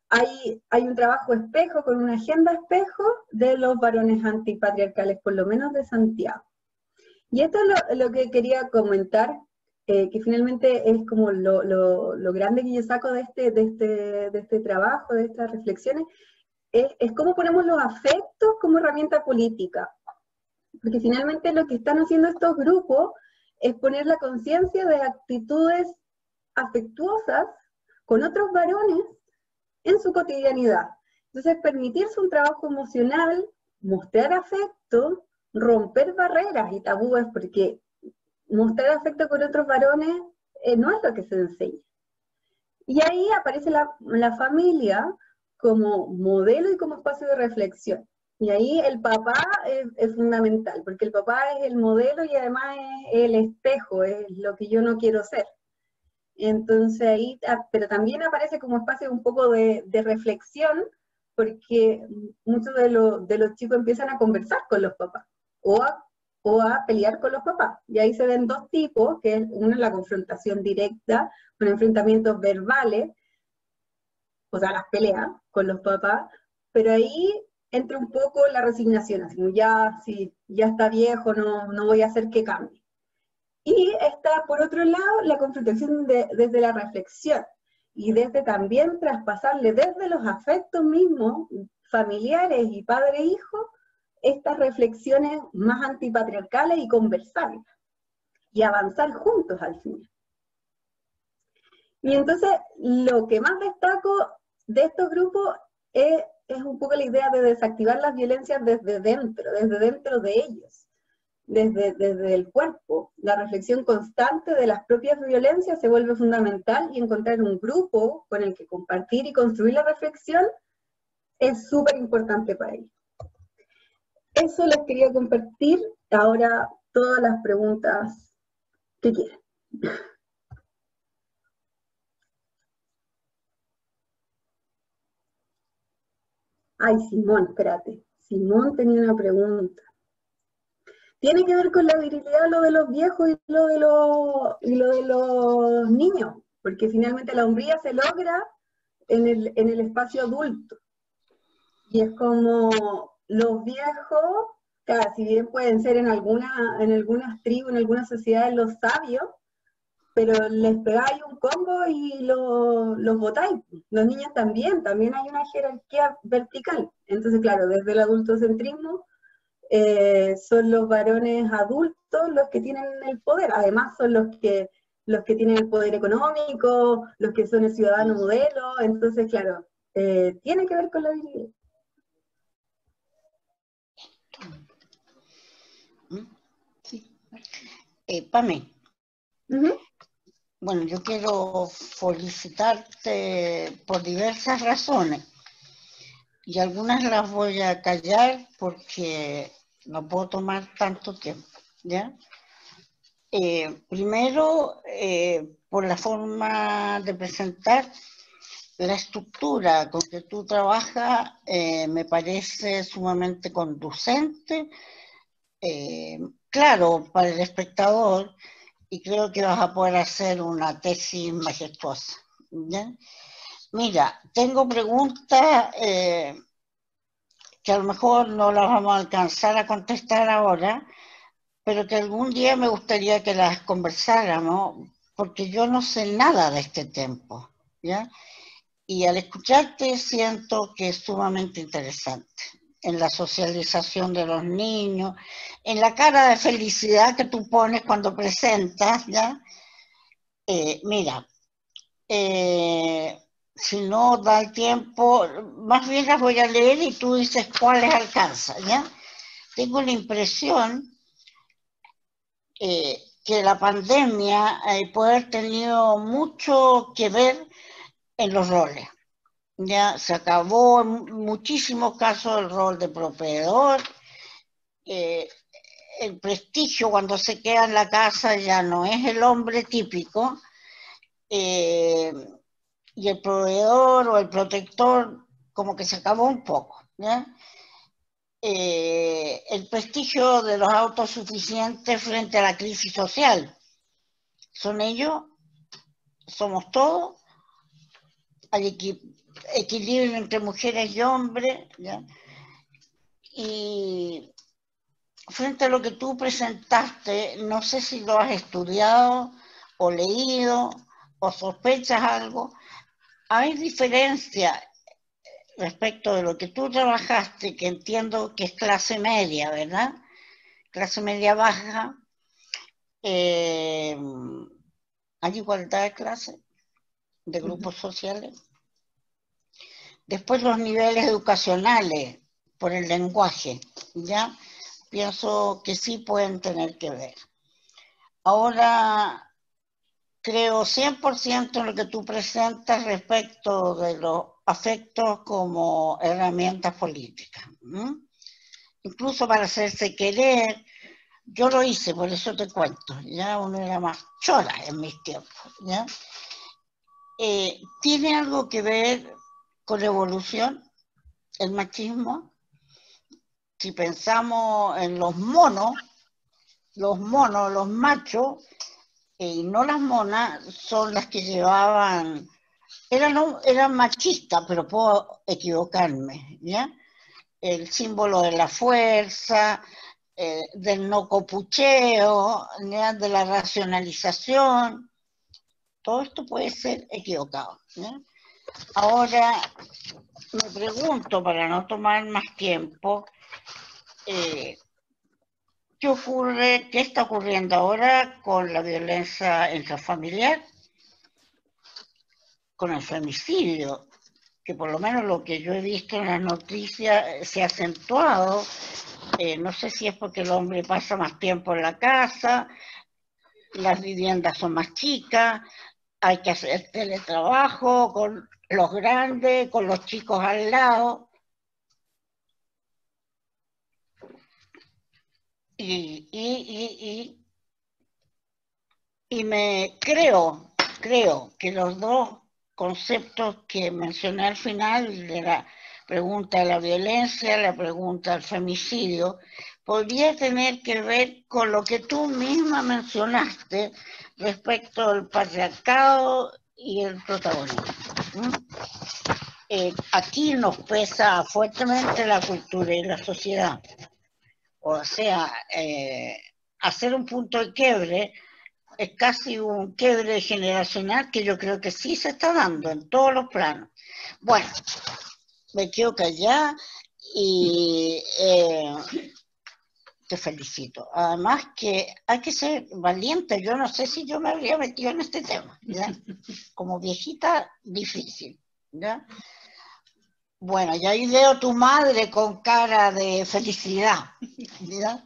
hay un trabajo espejo, con una agenda espejo de los varones antipatriarcales, por lo menos de Santiago. Y esto es lo que quería comentar, que finalmente es como lo grande que yo saco de este trabajo, de estas reflexiones, es cómo ponemos los afectos como herramienta política. Porque finalmente lo que están haciendo estos grupos es poner la conciencia de actitudes afectuosas con otros varones en su cotidianidad. Entonces, permitirse un trabajo emocional, mostrar afecto, romper barreras y tabúes, porque mostrar afecto con otros varones no es lo que se enseña. Y ahí aparece la familia como modelo y como espacio de reflexión. Y ahí el papá es fundamental, porque el papá es el modelo y además es el espejo, es lo que yo no quiero ser. Entonces ahí, pero también aparece como espacio un poco de reflexión, porque muchos de los chicos empiezan a conversar con los papás, o a pelear con los papás. Y ahí se ven dos tipos, que es una, la confrontación directa, con enfrentamientos verbales, o sea, las peleas con los papás, pero ahí entra un poco la resignación, así como ya, si ya está viejo, no voy a hacer que cambie. Y está, por otro lado, la confrontación desde la reflexión, y desde también traspasarle desde los afectos mismos, familiares y padre-hijo, estas reflexiones más antipatriarcales y conversarlas, y avanzar juntos al final. Y entonces, lo que más destaco de estos grupos es un poco la idea de desactivar las violencias desde dentro de ellos, desde el cuerpo. La reflexión constante de las propias violencias se vuelve fundamental, y encontrar un grupo con el que compartir y construir la reflexión es súper importante para ellos. Eso les quería compartir. Ahora todas las preguntas que quieran. Ay, Simón, espérate. Simón tenía una pregunta. Tiene que ver con la virilidad, lo de los viejos y lo de los niños, porque finalmente la hombría se logra en el espacio adulto. Y es como los viejos, claro, si bien pueden ser en algunas tribus, en algunas sociedades los sabios, pero les pegáis un combo y los botáis. Los niños también hay una jerarquía vertical. Entonces, claro, desde el adultocentrismo, son los varones adultos los que tienen el poder. Además son los que tienen el poder económico, los que son el ciudadano modelo. Entonces, claro, tiene que ver con la virilidad. Sí. Pame. Bueno, yo quiero felicitarte por diversas razones, y algunas las voy a callar porque no puedo tomar tanto tiempo, ¿ya? Primero, por la forma de presentar, la estructura con que tú trabajas me parece sumamente conducente, claro, para el espectador, y creo que vas a poder hacer una tesis majestuosa, ¿ya? Mira, tengo preguntas que a lo mejor no las vamos a alcanzar a contestar ahora, pero que algún día me gustaría que las conversáramos, porque yo no sé nada de este tiempo, ¿ya? Y al escucharte siento que es sumamente interesante, en la socialización de los niños, en la cara de felicidad que tú pones cuando presentas, ¿ya? Mira, si no da el tiempo, más bien las voy a leer y tú dices cuáles alcanza, ¿ya? Tengo la impresión que la pandemia puede haber tenido mucho que ver en los roles. Ya se acabó en muchísimos casos el rol de proveedor, el prestigio cuando se queda en la casa ya no es el hombre típico, y el proveedor o el protector como que se acabó un poco, ¿ya? El prestigio de los autosuficientes frente a la crisis social. Son ellos, somos todos, hay equilibrio entre mujeres y hombres, ¿ya? Y frente a lo que tú presentaste, no sé si lo has estudiado o leído o sospechas algo, hay diferencia respecto de lo que tú trabajaste, que entiendo que es clase media, ¿verdad? Clase media baja, hay igualdad de clase, de grupos sociales. Después los niveles educacionales por el lenguaje, ¿ya? Pienso que sí pueden tener que ver. Ahora, creo 100% en lo que tú presentas respecto de los afectos como herramientas políticas. Incluso para hacerse querer, yo lo hice, por eso te cuento, ya uno era más chora en mis tiempos, ¿ya? ¿Tiene algo que ver con evolución, el machismo? Si pensamos en los monos, los machos, y no las monas, son las que llevaban, eran machistas, pero puedo equivocarme, ¿ya? El símbolo de la fuerza, del no copucheo, ¿ya? De la racionalización, todo esto puede ser equivocado, ¿ya? Ahora, me pregunto, para no tomar más tiempo, ¿qué ocurre, qué está ocurriendo ahora con la violencia intrafamiliar, con el femicidio? Que por lo menos lo que yo he visto en las noticias se ha acentuado. No sé si es porque el hombre pasa más tiempo en la casa, las viviendas son más chicas, hay que hacer teletrabajo con los grandes, con los chicos al lado. Y me creo que los dos conceptos que mencioné al final de la pregunta de la violencia, la pregunta del femicidio, podría tener que ver con lo que tú misma mencionaste respecto al patriarcado y el protagonismo. Aquí nos pesa fuertemente la cultura y la sociedad. O sea, hacer un punto de quiebre es casi un quiebre generacional que yo creo que sí se está dando en todos los planos. Bueno, me quedo callada y te felicito. Además que hay que ser valiente. Yo no sé si yo me habría metido en este tema, ¿ya? Como viejita, difícil, ¿ya? Bueno, y ahí veo tu madre con cara de felicidad, ¿ya?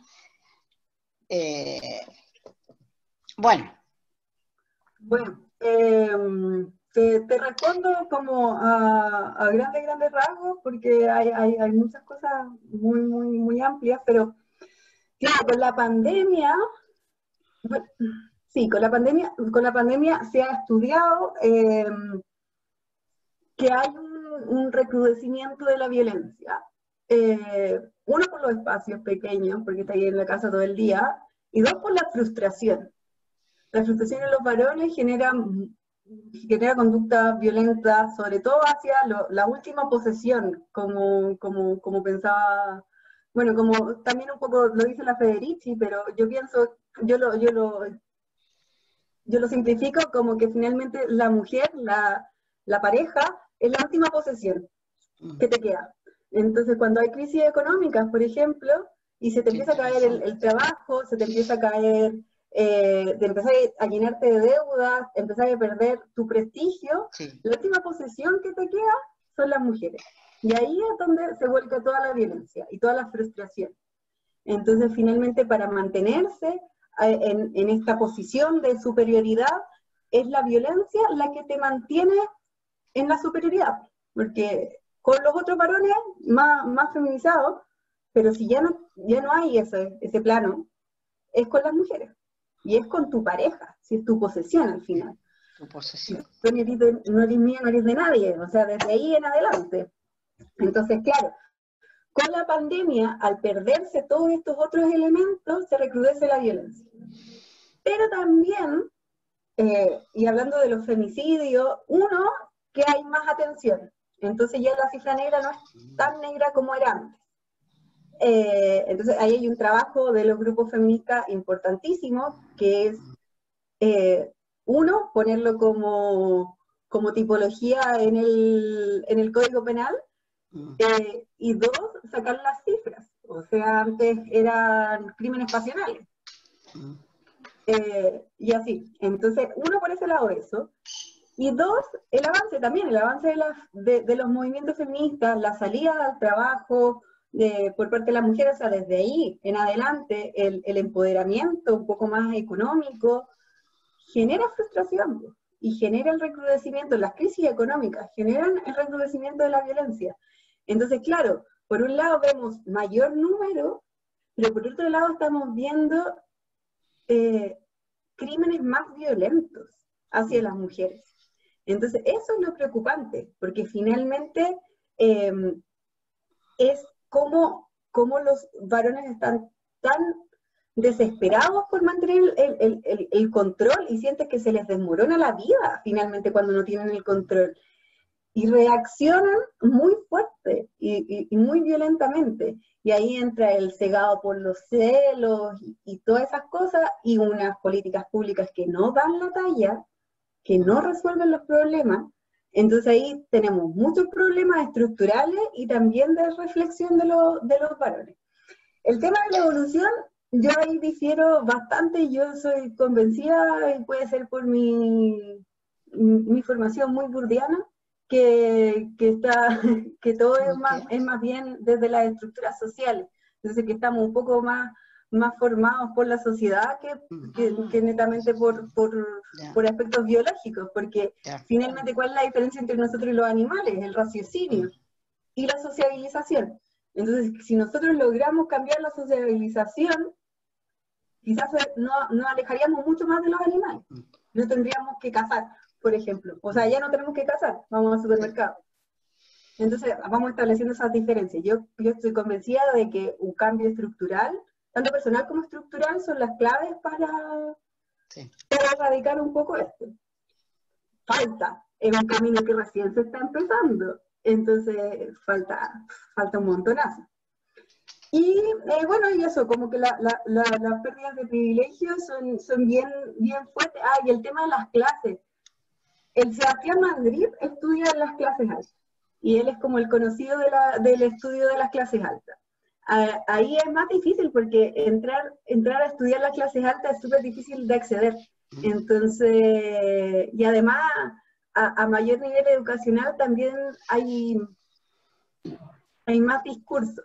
Bueno. Bueno, te respondo como a grandes rasgos, porque hay muchas cosas muy amplias, pero claro, con la pandemia, bueno, sí, con la pandemia se ha estudiado que hay un recrudecimiento de la violencia. Uno, por los espacios pequeños, porque está ahí en la casa todo el día, y dos, por la frustración. La frustración en los varones genera conducta violenta, sobre todo hacia la última posesión, como pensaba, bueno, como también un poco lo dice la Federici, pero yo pienso, yo lo simplifico como que finalmente la mujer, la pareja, es la última posesión que te queda. Entonces, cuando hay crisis económicas, por ejemplo, y se te empieza a caer el trabajo, se te empieza a caer de empezar a llenarte de deudas, empezar a perder tu prestigio, Sí. la última posesión que te queda son las mujeres. Y ahí es donde se vuelca toda la violencia y toda la frustración. Entonces, finalmente, para mantenerse en esta posición de superioridad, es la violencia la que te mantiene en la superioridad. Porque con los otros varones más feminizados, pero si ya no hay ese plano, es con las mujeres. Y es con tu pareja, si es tu posesión al final. Tu posesión. Tú no eres mía, no eres de nadie, o sea, desde ahí en adelante. Entonces, claro, con la pandemia, al perderse todos estos otros elementos, se recrudece la violencia. Pero también, y hablando de los femicidios, uno, que hay más atención. Entonces ya la cifra negra no es tan negra como era antes. Entonces ahí hay un trabajo de los grupos feministas importantísimo, que es, uno, ponerlo como tipología en el Código Penal, y dos, sacar las cifras. O sea, antes eran crímenes pasionales. Y así. Entonces, uno, por ese lado eso. Y dos, el avance también, el avance de los movimientos feministas, la salida al trabajo por parte de las mujeres, o sea, desde ahí en adelante, el empoderamiento un poco más económico, genera frustración y genera el recrudecimiento, las crisis económicas generan el recrudecimiento de la violencia. Entonces, claro, por un lado vemos mayor número, pero por otro lado estamos viendo crímenes más violentos hacia las mujeres. Entonces, eso es lo preocupante, porque finalmente es como los varones están tan desesperados por mantener el control y sienten que se les desmorona la vida finalmente cuando no tienen el control. Y reaccionan muy fuerte y muy violentamente. Y ahí entra el cegado por los celos y todas esas cosas, y unas políticas públicas que no dan la talla, que no resuelven los problemas. Entonces ahí tenemos muchos problemas estructurales y también de reflexión de los varones. El tema de la evolución, yo ahí difiero bastante. Yo soy convencida, y puede ser por mi formación muy burdiana, que todo es más bien desde las estructuras sociales. Entonces que estamos un poco más formados por la sociedad que netamente por aspectos biológicos, porque finalmente, ¿cuál es la diferencia entre nosotros y los animales? El raciocinio y la sociabilización. Entonces, si nosotros logramos cambiar la sociabilización, quizás nos alejaríamos mucho más de los animales. No tendríamos que cazar, por ejemplo. O sea, ya no tenemos que cazar, vamos al supermercado. Entonces, vamos estableciendo esas diferencias. Yo estoy convencida de que un cambio estructural, tanto personal como estructural, son las claves para erradicar un poco esto. Es un camino que recién se está empezando. Entonces, falta un montonazo. Y bueno, y eso, como que las pérdidas de privilegios son bien fuertes. Y el tema de las clases. El Sebastián Madrid estudia en las clases altas, y él es como el conocido del estudio de las clases altas. Ahí es más difícil, porque entrar a estudiar las clases altas es súper difícil de acceder. Entonces, y además, a mayor nivel educacional también hay más discursos.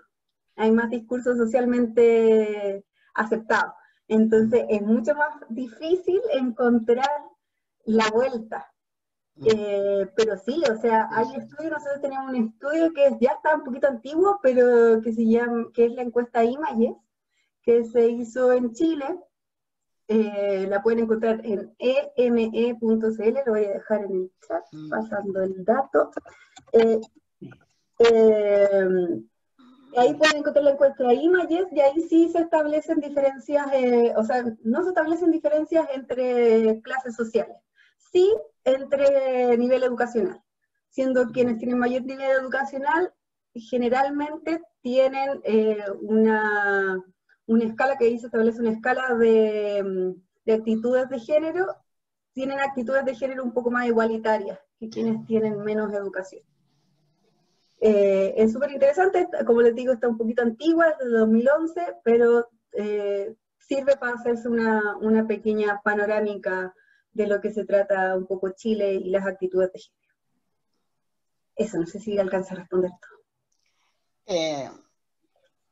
Hay más discursos socialmente aceptados. Entonces es mucho más difícil encontrar la vuelta. Pero sí, o sea, hay estudios. Nosotros tenemos un estudio que ya está un poquito antiguo, pero que es la encuesta Images, que se hizo en Chile. La pueden encontrar en eme.cl, lo voy a dejar en el chat, pasando el dato. Ahí pueden encontrar la encuesta Images, y ahí sí se establecen diferencias, o sea, no se establecen diferencias entre clases sociales, sí entre nivel educacional, siendo quienes tienen mayor nivel educacional generalmente tienen una escala, que ahí se establece una escala de actitudes de género, tienen actitudes de género un poco más igualitarias que quienes tienen menos educación. Es súper interesante, como les digo, está un poquito antigua, desde 2011, pero sirve para hacerse una pequeña panorámica de lo que se trata un poco Chile y las actitudes de género. Eso, no sé si alcanza a responder todo.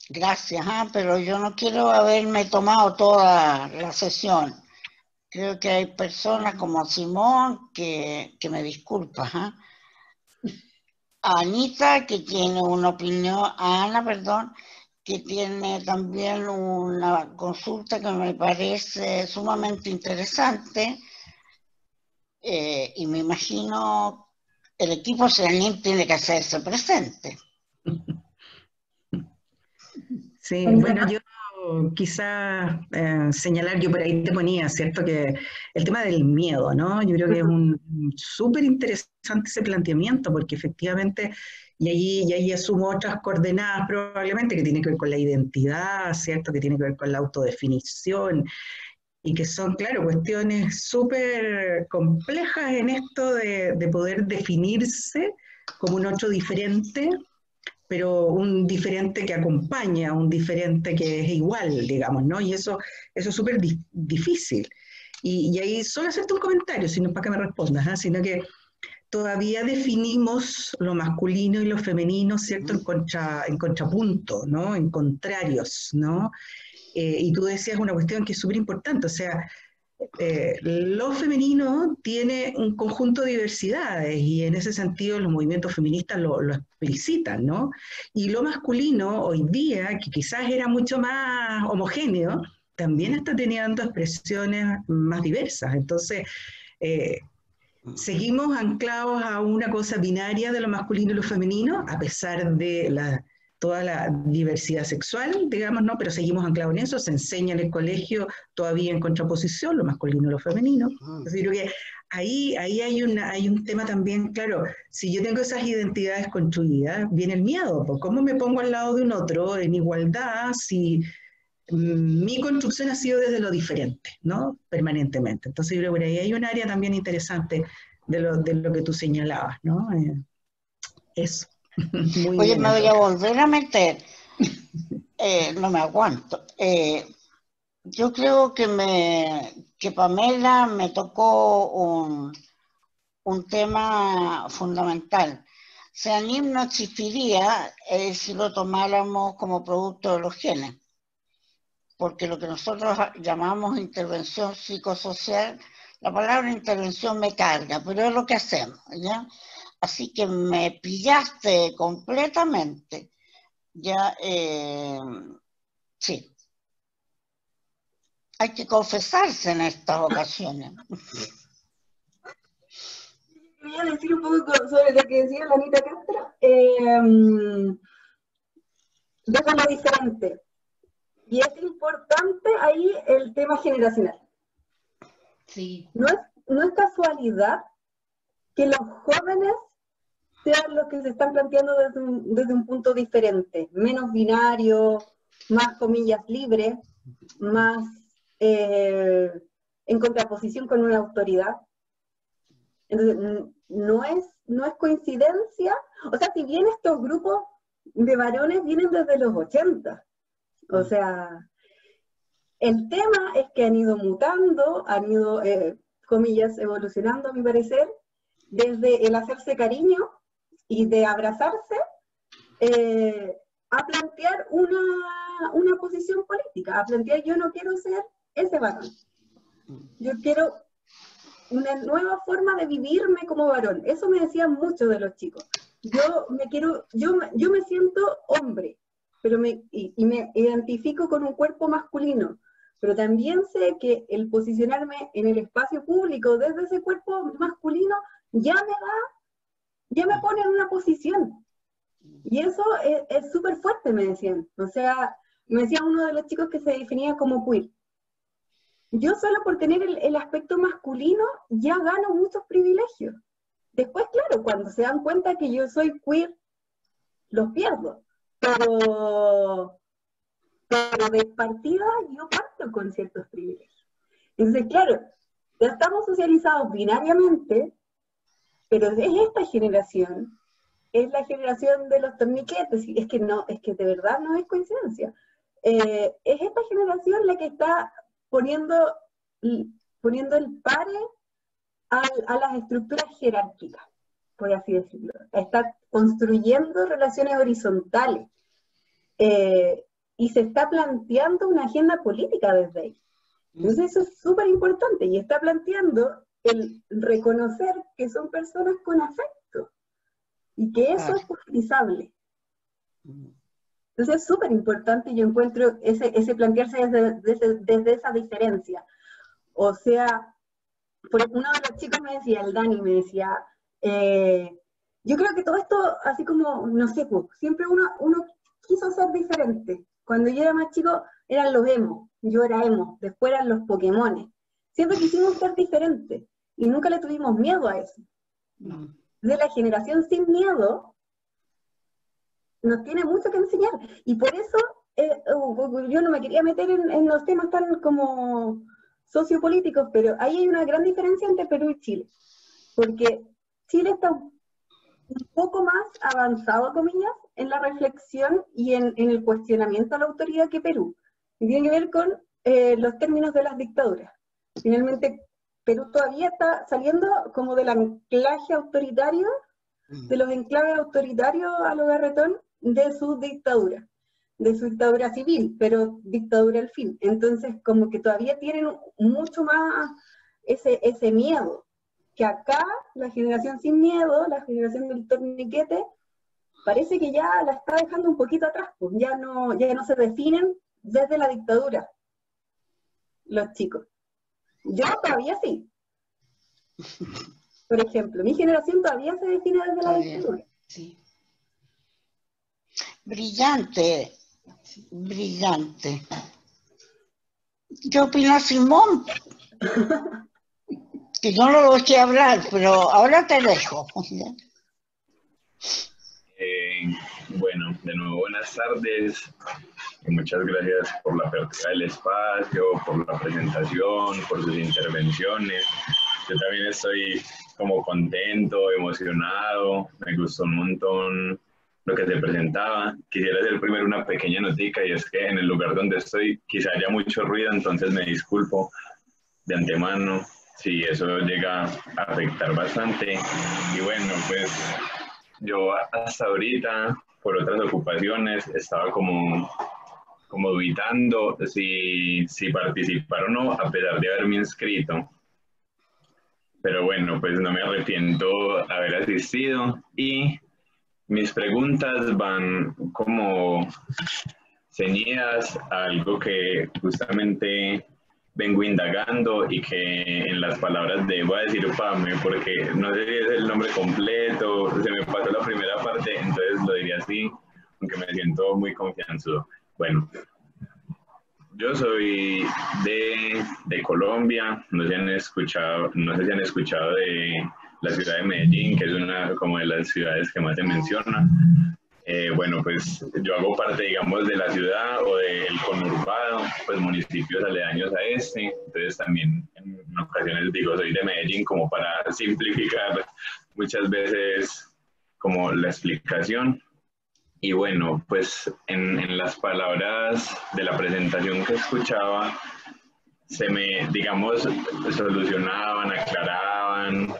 Gracias, pero yo no quiero haberme tomado toda la sesión. Creo que hay personas como Simón que me disculpa. A Anita, que tiene una opinión, a Ana, perdón, que tiene también una consulta que me parece sumamente interesante, y me imagino el equipo CENIM tiene que hacerse presente. Sí, bueno, yo quizás señalar, yo por ahí te ponía, ¿cierto? Que el tema del miedo, ¿no? Yo creo que es un súper interesante ese planteamiento, porque efectivamente, y ahí asumo otras coordenadas probablemente, que tienen que ver con la identidad, ¿cierto? Que tienen que ver con la autodefinición, y que son, claro, cuestiones súper complejas en esto de poder definirse como un otro diferente, pero un diferente que acompaña, un diferente que es igual, digamos, ¿no? Y eso es súper difícil. Y ahí solo hacerte un comentario, sino para que me respondas, ¿eh? Sino que todavía definimos lo masculino y lo femenino, ¿cierto? En contrapunto, ¿no? En contrarios, ¿no? Y tú decías una cuestión que es súper importante, o sea, lo femenino tiene un conjunto de diversidades y en ese sentido los movimientos feministas lo explicitan, ¿no? Y lo masculino hoy día, que quizás era mucho más homogéneo, también está teniendo expresiones más diversas. Entonces, seguimos anclados a una cosa binaria de lo masculino y lo femenino, a pesar de toda la diversidad sexual, digamos, ¿no? Pero seguimos anclados en eso, se enseña en el colegio todavía en contraposición, lo masculino y lo femenino. Entonces, yo creo que ahí hay un tema también, claro, si yo tengo esas identidades construidas, viene el miedo, pues, ¿cómo me pongo al lado de un otro en igualdad si mi construcción ha sido desde lo diferente, ¿no? Permanentemente. Entonces, yo creo que por ahí hay un área también interesante de lo que tú señalabas, ¿no? Eso. Muy Oye, bien, me voy a volver a meter. No me aguanto. Yo creo que Pamela me tocó un tema fundamental. CENIM no existiría si lo tomáramos como producto de los genes, porque lo que nosotros llamamos intervención psicosocial, la palabra intervención me carga, pero es lo que hacemos, ¿ya? Así que me pillaste completamente, ya, sí. Hay que confesarse en estas ocasiones. Quería decir un poco sobre lo que decía la Anita Castro, desde lo diferente. Y es importante ahí el tema generacional. Sí. No es casualidad que los jóvenes sean los que se están planteando desde un punto diferente, menos binario, más comillas libre, más en contraposición con una autoridad. Entonces, no es coincidencia, o sea, si bien estos grupos de varones vienen desde los 80, o sea, el tema es que han ido mutando, han ido, comillas, evolucionando, a mi parecer, desde el hacerse cariño y de abrazarse, a plantear una posición política, a plantear yo no quiero ser ese varón, yo quiero una nueva forma de vivirme como varón. Eso me decían muchos de los chicos. Yo me siento hombre, pero me identifico con un cuerpo masculino, pero también sé que el posicionarme en el espacio público desde ese cuerpo masculino ya me pone en una posición. Y eso es súper fuerte, me decían. O sea, me decía uno de los chicos que se definía como queer. Yo solo por tener el aspecto masculino ya gano muchos privilegios. Después, claro, cuando se dan cuenta que yo soy queer, los pierdo. Pero de partida yo parto con ciertos privilegios. Entonces, claro, ya estamos socializados binariamente, pero es esta generación, es la generación de los torniquetes, y es que de verdad no es coincidencia. es esta generación la que está poniendo el pare a las estructuras jerárquicas, por así decirlo. Está construyendo relaciones horizontales y se está planteando una agenda política desde ahí. Entonces eso es súper importante y está planteando el reconocer que son personas con afecto y que eso es utilizable. Entonces es súper importante, yo encuentro ese plantearse desde esa diferencia. O sea, uno de los chicos me decía, el Dani me decía, yo creo que todo esto, así como, no sé, pues, siempre uno quiso ser diferente. Cuando yo era más chico, eran los emos, yo era emo, después eran los Pokémones. Siempre quisimos ser diferentes y nunca le tuvimos miedo a eso. De la generación sin miedo, nos tiene mucho que enseñar. Y por eso yo no me quería meter en los temas tan como sociopolíticos, pero ahí hay una gran diferencia entre Perú y Chile. Porque Chile está un poco más avanzado, comillas, en la reflexión y en el cuestionamiento a la autoridad que Perú. Y tiene que ver con los términos de las dictaduras. Finalmente, Perú todavía está saliendo como del anclaje autoritario, de los enclaves autoritarios a lo berretón de su dictadura civil, pero dictadura al fin. Entonces, como que todavía tienen mucho más ese miedo, que acá la generación sin miedo, la generación del torniquete, parece que ya la está dejando un poquito atrás, pues ya no se definen desde la dictadura, los chicos. Yo todavía sí. Por ejemplo, mi generación todavía se define desde la dictadura. Sí. Brillante, brillante. ¿Qué opina Simón? Que no lo dejé hablar, pero ahora te dejo. Bueno, de nuevo buenas tardes y muchas gracias por la apertura del espacio, por la presentación, por sus intervenciones. Yo también estoy como contento, emocionado, me gustó un montón lo que se presentaba. Quisiera hacer primero una pequeña notica, y es que en el lugar donde estoy quizá haya mucho ruido, entonces me disculpo de antemano si eso llega a afectar bastante. Y bueno, pues yo hasta ahorita, por otras ocupaciones, estaba como dudando si participar o no, a pesar de haberme inscrito. Pero bueno, pues no me arrepiento de haber asistido, y mis preguntas van como ceñidas a algo que justamente vengo indagando y que en las palabras de, voy a decir Pame, porque no sé si es el nombre completo, se me pasó la primera parte, entonces lo diría así, aunque me siento muy confianzudo. Bueno, yo soy de Colombia, no sé si han escuchado de la ciudad de Medellín, que es una como de las ciudades que más se menciona. Bueno, pues yo hago parte, digamos, de la ciudad o del conurbado, pues municipios aledaños a este, entonces también en ocasiones digo soy de Medellín como para simplificar muchas veces como la explicación. Y bueno, pues en las palabras de la presentación que escuchaba, se me, digamos, solucionaban, aclaraban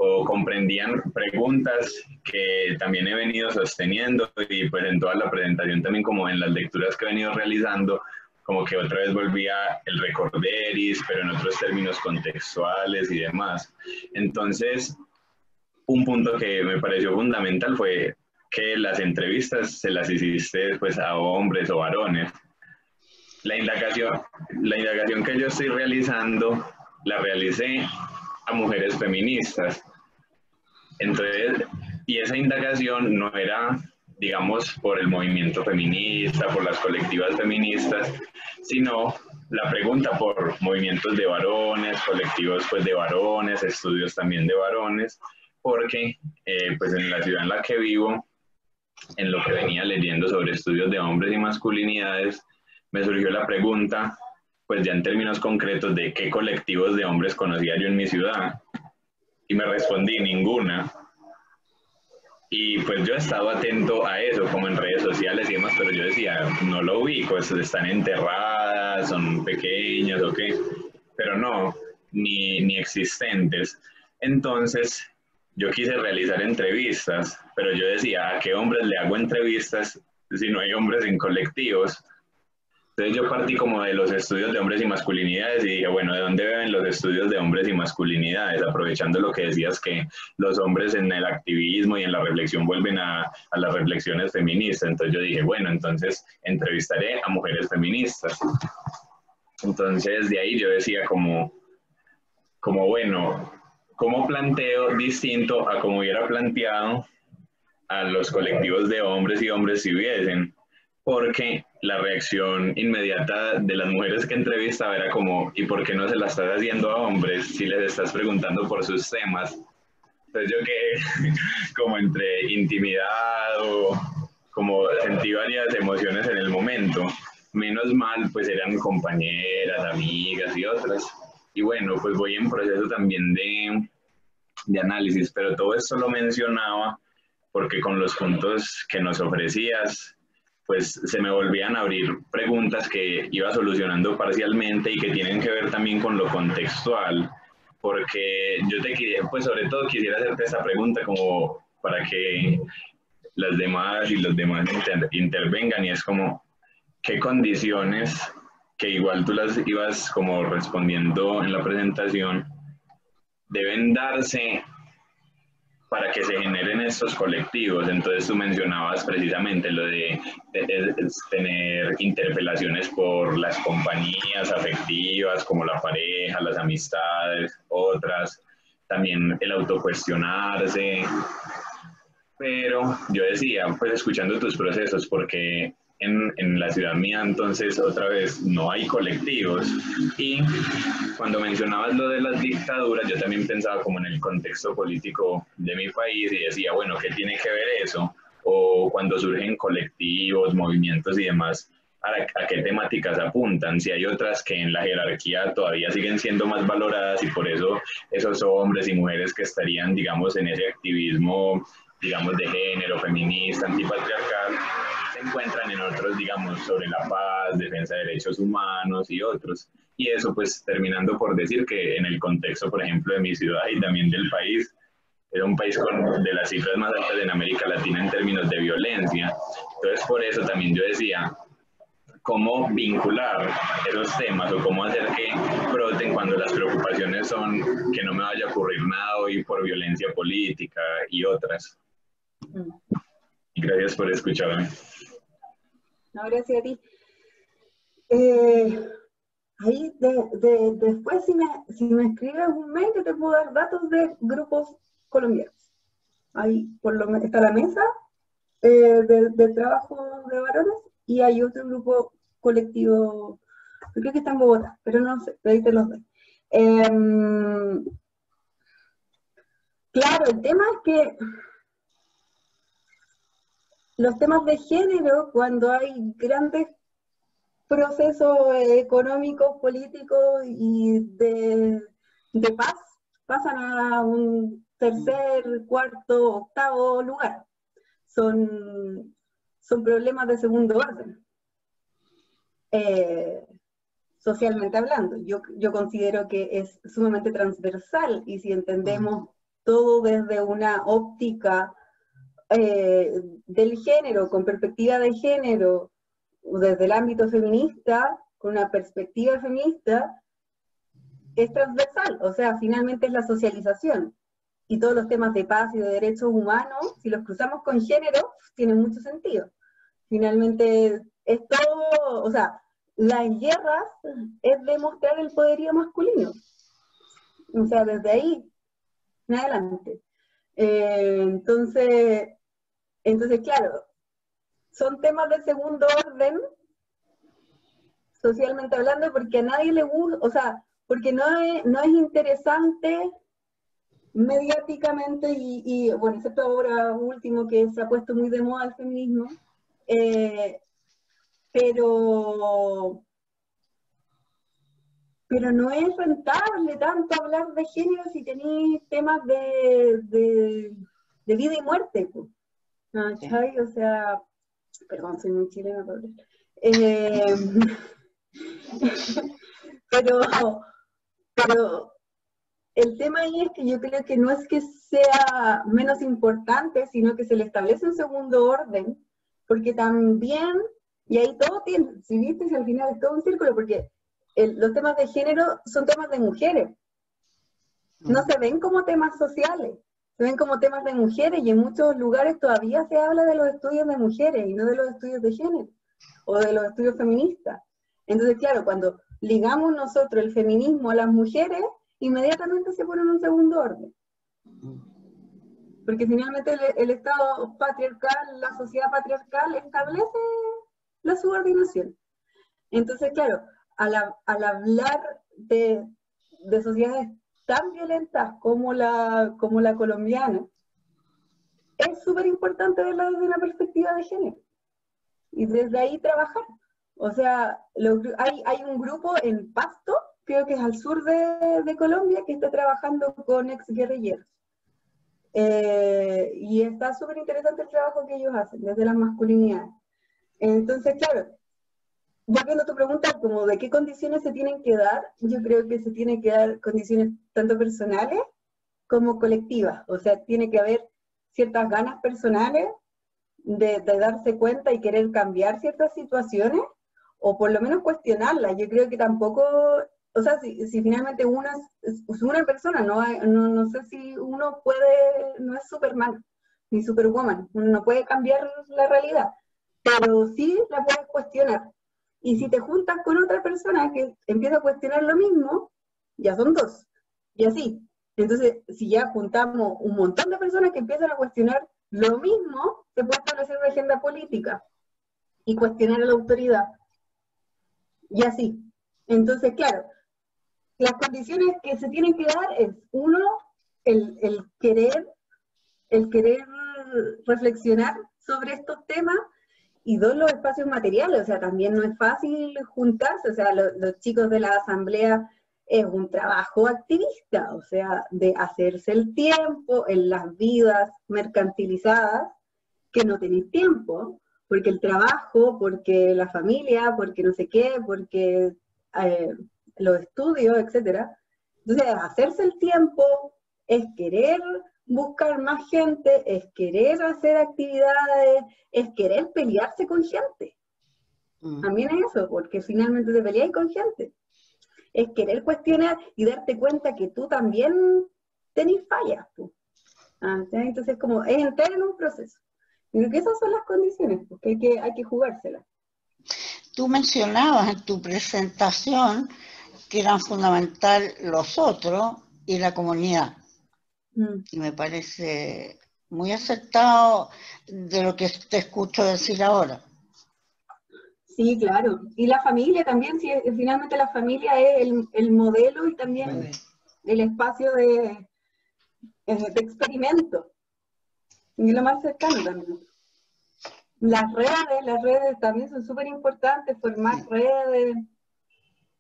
o comprendían preguntas que también he venido sosteniendo, y pues en toda la presentación también, como en las lecturas que he venido realizando, como que otra vez volvía el recorderis, pero en otros términos contextuales y demás. Entonces, un punto que me pareció fundamental fue que las entrevistas se las hiciste pues a hombres o varones. La indagación que yo estoy realizando la realicé a mujeres feministas. Entonces, y esa indagación no era, digamos, por el movimiento feminista, por las colectivas feministas, sino la pregunta por movimientos de varones, colectivos pues de varones, estudios también de varones, porque pues en la ciudad en la que vivo, en lo que venía leyendo sobre estudios de hombres y masculinidades, me surgió la pregunta, pues ya en términos concretos, de qué colectivos de hombres conocía yo en mi ciudad. Y me respondí, ninguna. Y pues yo he estado atento a eso, como en redes sociales y demás, pero yo decía, no lo ubico, están enterradas, son pequeñas o qué, pero no, ni existentes. Entonces, yo quise realizar entrevistas, pero yo decía, ¿a qué hombres le hago entrevistas si no hay hombres en colectivos? Entonces yo partí como de los estudios de hombres y masculinidades y dije, bueno, ¿de dónde beben los estudios de hombres y masculinidades? Aprovechando lo que decías, que los hombres en el activismo y en la reflexión vuelven a las reflexiones feministas. Entonces yo dije, bueno, entonces entrevistaré a mujeres feministas. Entonces de ahí yo decía como bueno, ¿cómo planteo distinto a como hubiera planteado a los colectivos de hombres y hombres si hubiesen? Porque la reacción inmediata de las mujeres que entrevistaba era como, ¿y por qué no se la estás haciendo a hombres si les estás preguntando por sus temas? Entonces yo quedé como entre intimidado, como sentí varias emociones en el momento. Menos mal, pues eran compañeras, amigas y otras. Y bueno, pues voy en proceso también de análisis, pero todo esto lo mencionaba porque con los puntos que nos ofrecías, pues se me volvían a abrir preguntas que iba solucionando parcialmente y que tienen que ver también con lo contextual, porque yo te quería, pues sobre todo quisiera hacerte esta pregunta como para que las demás y los demás intervengan, y es como, ¿qué condiciones, que igual tú las ibas como respondiendo en la presentación, deben darse para que se generen estos colectivos? Entonces tú mencionabas precisamente lo de tener interpelaciones por las compañías afectivas, como la pareja, las amistades, otras, también el autocuestionarse. Pero yo decía, pues escuchando tus procesos, porque en la ciudad mía entonces otra vez no hay colectivos, y cuando mencionabas lo de las dictaduras yo también pensaba como en el contexto político de mi país y decía, bueno, ¿qué tiene que ver eso? O cuando surgen colectivos, movimientos y demás, ¿a qué temáticas apuntan? Si hay otras que en la jerarquía todavía siguen siendo más valoradas y por eso esos hombres y mujeres que estarían, digamos, en ese activismo, digamos, de género, feminista, antipatriarcal, se encuentran en otros, digamos, sobre la paz, defensa de derechos humanos y otros. Y eso, pues, terminando por decir que en el contexto, por ejemplo, de mi ciudad y también del país, era un país de las cifras más altas en América Latina en términos de violencia. Entonces, por eso también yo decía, ¿cómo vincular esos temas o cómo hacer que broten cuando las preocupaciones son que no me vaya a ocurrir nada hoy por violencia política y otras? Y gracias por escucharme. No, gracias a ti. Ahí después si me escribes un mail yo te puedo dar datos de grupos colombianos. Ahí por lo menos está la mesa de trabajo de varones y hay otro grupo colectivo, yo creo que está en Bogotá, pero no sé, ahí te los doy. Claro, el tema es que los temas de género, cuando hay grandes procesos económicos, políticos y de paz, pasan a un tercer, cuarto, octavo lugar. Son problemas de segundo orden, socialmente hablando. Yo considero que es sumamente transversal y si entendemos todo desde una óptica del género, con perspectiva de género, desde el ámbito feminista, con una perspectiva feminista, es transversal, o sea, finalmente es la socialización. Y todos los temas de paz y de derechos humanos, si los cruzamos con género, tienen mucho sentido. Finalmente es todo, o sea, las guerras es demostrar el poderío masculino. O sea, desde ahí en adelante. Entonces, claro, son temas de segundo orden, socialmente hablando, porque a nadie le gusta, o sea, porque no es interesante mediáticamente y bueno, excepto ahora último que se ha puesto muy de moda el feminismo, pero no es rentable tanto hablar de género si tenéis temas de vida y muerte, pues. ¿cachai? O sea, perdón, soy muy chilena, perdón. Eh, pero el tema ahí es que yo creo que no es que sea menos importante, sino que se le establece un segundo orden, porque también, y ahí todo tiene, si viste, si al final es todo un círculo, porque los temas de género son temas de mujeres, no se ven como temas sociales, se ven como temas de mujeres, y en muchos lugares todavía se habla de los estudios de mujeres y no de los estudios de género, o de los estudios feministas. Entonces, claro, cuando ligamos nosotros el feminismo a las mujeres, inmediatamente se pone en un segundo orden. Porque finalmente el Estado patriarcal, la sociedad patriarcal establece la subordinación. Entonces, claro, al hablar de sociedades tan violentas como la colombiana, es súper importante verla desde una perspectiva de género. Y desde ahí trabajar. O sea, hay un grupo en Pasto, creo que es al sur de Colombia, que está trabajando con exguerrilleros. Y está súper interesante el trabajo que ellos hacen, desde las masculinidades. Entonces, claro, volviendo a tu pregunta, como de qué condiciones se tienen que dar, yo creo que se tienen que dar condiciones tanto personales como colectivas. O sea, tiene que haber ciertas ganas personales de darse cuenta y querer cambiar ciertas situaciones, o por lo menos cuestionarlas. Yo creo que tampoco, o sea, si finalmente una persona, no sé si uno puede, no es Superman, ni Superwoman, uno no puede cambiar la realidad, pero sí la puedes cuestionar. Y si te juntas con otra persona que empieza a cuestionar lo mismo, ya son dos, y así. Entonces, si ya juntamos un montón de personas que empiezan a cuestionar lo mismo, se puede establecer una agenda política y cuestionar a la autoridad. Y así. Entonces, claro, las condiciones que se tienen que dar es, uno, el querer reflexionar sobre estos temas, y dos, los espacios materiales. O sea, también no es fácil juntarse. O sea, los chicos de la asamblea es un trabajo activista, o sea, de hacerse el tiempo en las vidas mercantilizadas, que no tenéis tiempo, porque el trabajo, porque la familia, porque no sé qué, porque los estudios, etcétera. Entonces, hacerse el tiempo es querer buscar más gente, es querer hacer actividades, es querer pelearse con gente. También es eso, porque finalmente te peleáis con gente. Es querer cuestionar y darte cuenta que tú también tenés fallas. Entonces, como es entrar en un proceso. Y creo que esas son las condiciones, porque hay que jugárselas. Tú mencionabas en tu presentación que eran fundamental los otros y la comunidad. Y me parece muy acertado de lo que te escucho decir ahora. Sí, claro. Y la familia también, si finalmente la familia es el modelo y también el espacio de experimento. Y lo más cercano también. Las redes también son súper importantes, formar redes.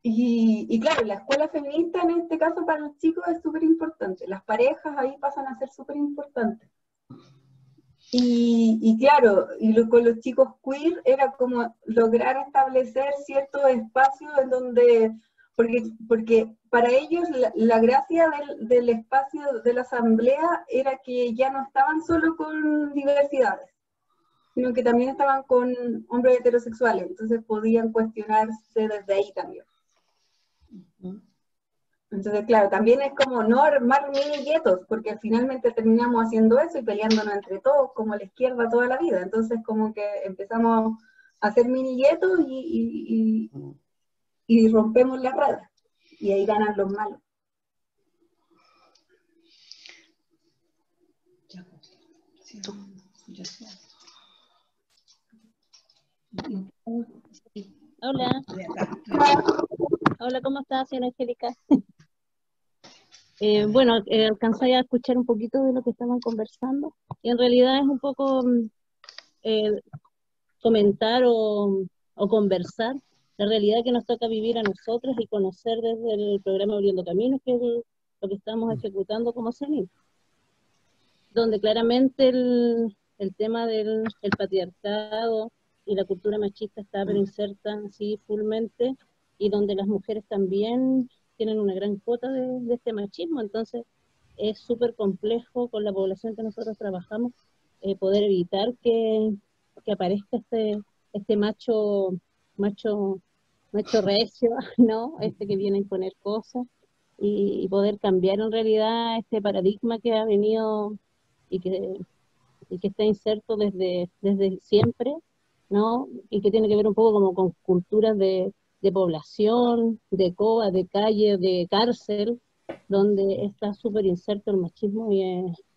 Y claro, la escuela feminista en este caso para los chicos es súper importante. Las parejas ahí pasan a ser súper importantes. Y claro, con los chicos queer era como lograr establecer ciertos espacios en donde, porque para ellos la gracia del espacio de la asamblea era que ya no estaban solo con diversidades, sino que también estaban con hombres heterosexuales, entonces podían cuestionarse desde ahí también. Entonces, claro, también es como no armar mini guetos, porque finalmente terminamos haciendo eso y peleándonos entre todos, como la izquierda toda la vida. Entonces, como que empezamos a hacer mini guetos y rompemos las redes. Y ahí ganan los malos. Hola. Hola, ¿cómo estás, señora Angélica? Bueno, alcancé a escuchar un poquito de lo que estaban conversando, y en realidad es un poco comentar o conversar la realidad que nos toca vivir a nosotros y conocer desde el programa Abriendo Caminos, que es lo que estamos ejecutando como CENIL, donde claramente el tema del el patriarcado y la cultura machista está pero inserta así fullmente, y donde las mujeres también tienen una gran cuota de este machismo. Entonces es súper complejo con la población que nosotros trabajamos poder evitar que aparezca este macho recio, ¿no? Este que viene a imponer cosas, y poder cambiar en realidad este paradigma que ha venido y que está inserto desde siempre, ¿no? Y que tiene que ver un poco como con culturas de población, de coa, de calle, de cárcel, donde está súper inserto el machismo, y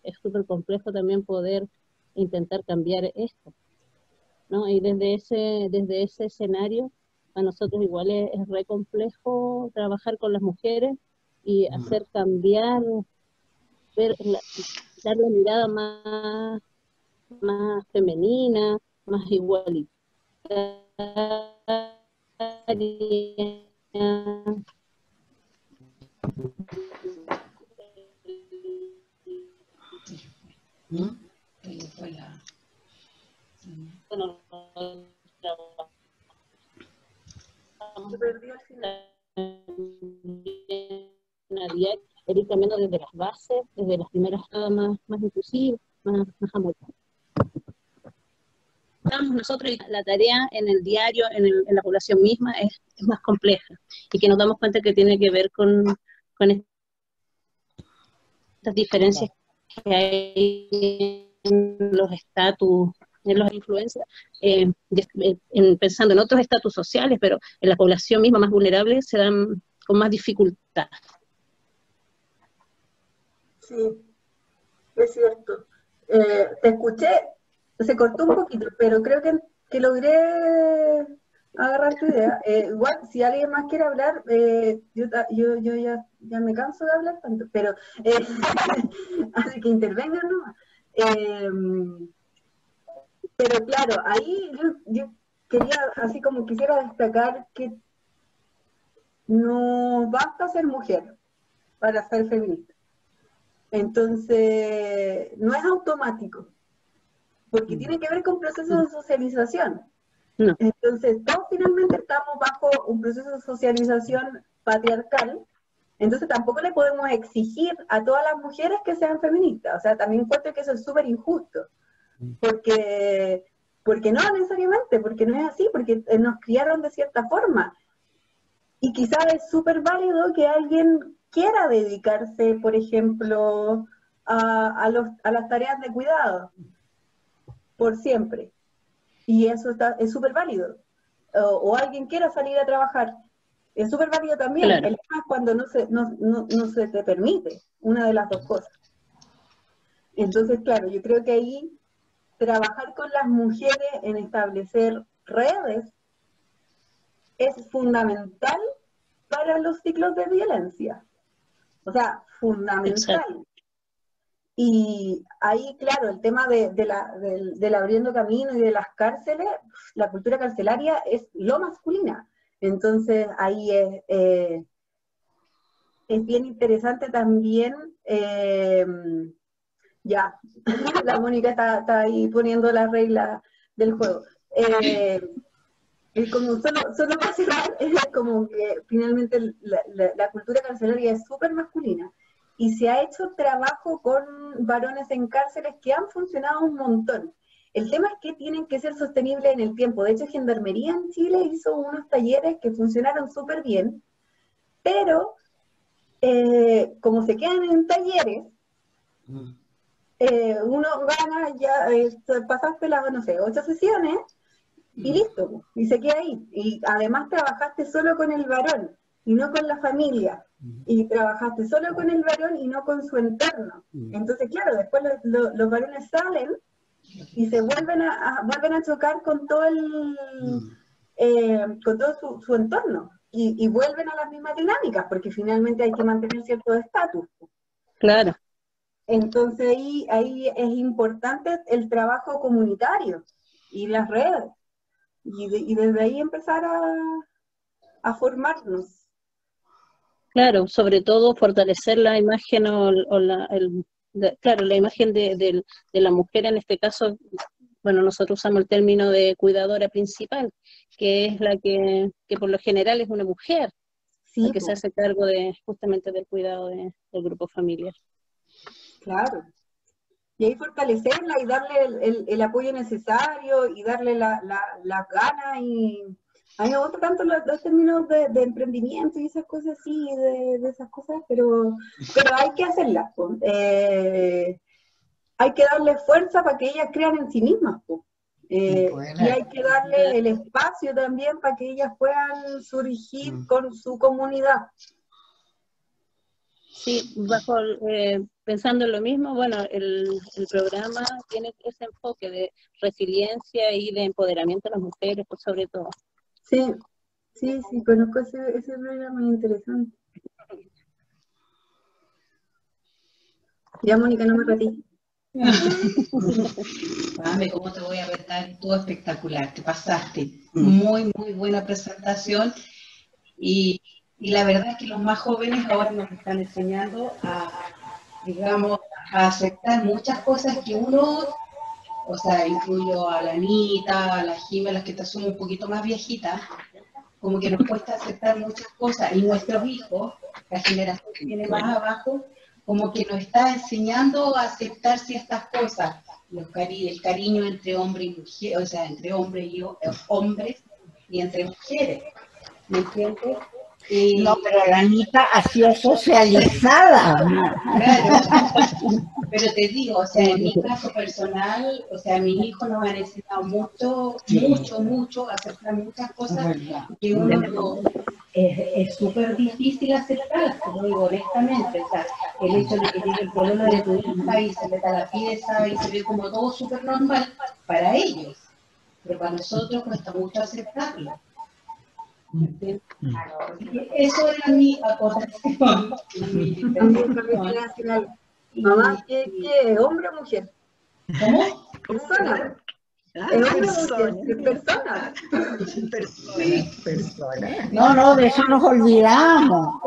es súper complejo también poder intentar cambiar esto, ¿no? Y desde ese escenario, a nosotros igual es re complejo trabajar con las mujeres y hacer cambiar, dar la mirada más femenina, más igualitaria. Ahí fue la... Bueno, Se perdió al final. ir cambiando desde las bases, desde las primeras más inclusivas, más amorosas. Nosotros, la tarea en el diario, en la población misma, es más compleja, y que nos damos cuenta que tiene que ver con estas diferencias que hay en los estatus, en las influencias, pensando en otros estatus sociales, pero en la población misma más vulnerable se dan con más dificultad. Sí, es cierto. Te escuché, se cortó un poquito, pero creo que logré agarrar tu idea. Igual, si alguien más quiere hablar, yo ya me canso de hablar tanto, pero así que intervengan, ¿no? Pero claro, ahí yo quería, así como quisiera destacar que no basta ser mujer para ser feminista. Entonces, no es automático, porque tiene que ver con procesos de socialización. No. Entonces, todos finalmente estamos bajo un proceso de socialización patriarcal, entonces tampoco le podemos exigir a todas las mujeres que sean feministas. O sea, también encuentro que eso es súper injusto, porque no necesariamente, porque no es así, porque nos criaron de cierta forma. Y quizás es súper válido que alguien quiera dedicarse, por ejemplo, a las tareas de cuidado, por siempre. Y eso es súper válido. O alguien quiera salir a trabajar, es súper válido también. Claro. El tema es cuando no se te permite una de las dos cosas. Entonces, claro, yo creo que ahí trabajar con las mujeres en establecer redes es fundamental para los ciclos de violencia. O sea, fundamental. Exacto. Y ahí, claro, el tema del abriendo camino y de las cárceles, la cultura carcelaria es lo masculina. Entonces, ahí es bien interesante también, ya, la Mónica está ahí poniendo las reglas del juego. Como solo para cerrar, es como que finalmente la cultura carcelaria es súper masculina, y se ha hecho trabajo con varones en cárceles que han funcionado un montón. El tema es que tienen que ser sostenibles en el tiempo. De hecho, Gendarmería en Chile hizo unos talleres que funcionaron súper bien, pero como se quedan en talleres, uno gana, ya pasaste las, no sé, 8 sesiones, y listo, y se queda ahí. Y además trabajaste solo con el varón y no con la familia, y trabajaste solo con el varón y no con su entorno. Entonces, claro, después los varones salen y se vuelven a chocar con todo su entorno, y vuelven a las mismas dinámicas, porque finalmente hay que mantener cierto estatus. Claro. Entonces ahí es importante el trabajo comunitario y las redes, y desde ahí empezar a formarnos. Claro, sobre todo fortalecer la imagen o claro, la imagen de la mujer en este caso, bueno, nosotros usamos el término de cuidadora principal, que es la que por lo general es una mujer, Sí, la que po, se hace cargo justamente del cuidado del grupo familiar. claro. Y ahí fortalecerla y darle el apoyo necesario y darle las ganas. Y a mí me gustan tanto los términos de emprendimiento y esas cosas así, de esas cosas, pero hay que hacerlas, po. Hay que darle fuerza para que ellas crean en sí mismas, po. Y hay que darle el espacio también para que ellas puedan surgir con su comunidad. Sí, pensando en lo mismo, bueno, el programa tiene ese enfoque de resiliencia y de empoderamiento de las mujeres, por sobre todo. Sí, conozco ese programa, muy interesante. Ya, Mónica, no me retí. Mami, ¿cómo te voy a retar? Todo espectacular, te pasaste. Muy, muy buena presentación. Y la verdad es que los más jóvenes ahora nos están enseñando digamos, a aceptar muchas cosas que uno, o sea, incluyo a la Anita, a la Jimmy, a las que son un poquito más viejitas, como que nos cuesta aceptar muchas cosas. Y nuestros hijos, la generación que viene más abajo, como que nos está enseñando a aceptar ciertas cosas. El cariño entre hombre y mujer, o sea, entre hombres y entre mujeres. ¿Me entiendes? No, pero la Anita ha sido socializada. Claro, pero te digo, o sea, en mi caso personal, o sea, mis hijos nos han enseñado mucho a aceptar muchas cosas que uno no, es súper difícil aceptar, te lo digo honestamente, o sea, el hecho de que llegue el problema de tu hija y se meta a la pieza y se ve como todo súper normal para ellos, pero para nosotros cuesta mucho aceptarlo. Eso era mi aportación. Mamá, ¿qué? ¿Hombre o mujer? ¿Cómo? Persona. ¿Es hombre o mujer? ¿Es persona? No, de eso nos olvidamos.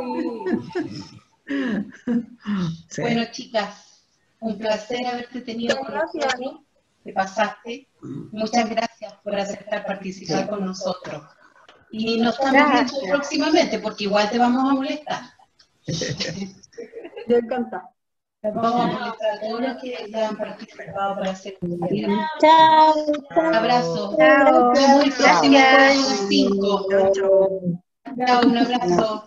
Sí. Bueno, chicas, un placer haberte tenido con nosotros. Te pasaste. Muchas gracias por aceptar participar con nosotros. Y nos estamos viendo próximamente, porque igual te vamos a molestar. Yo encantada. Vamos a molestar a todos los que ya han participado para hacer un Chao. Un abrazo. Chao. Nos vemos el próximo jueves a las 5. Chao. Chao, un abrazo.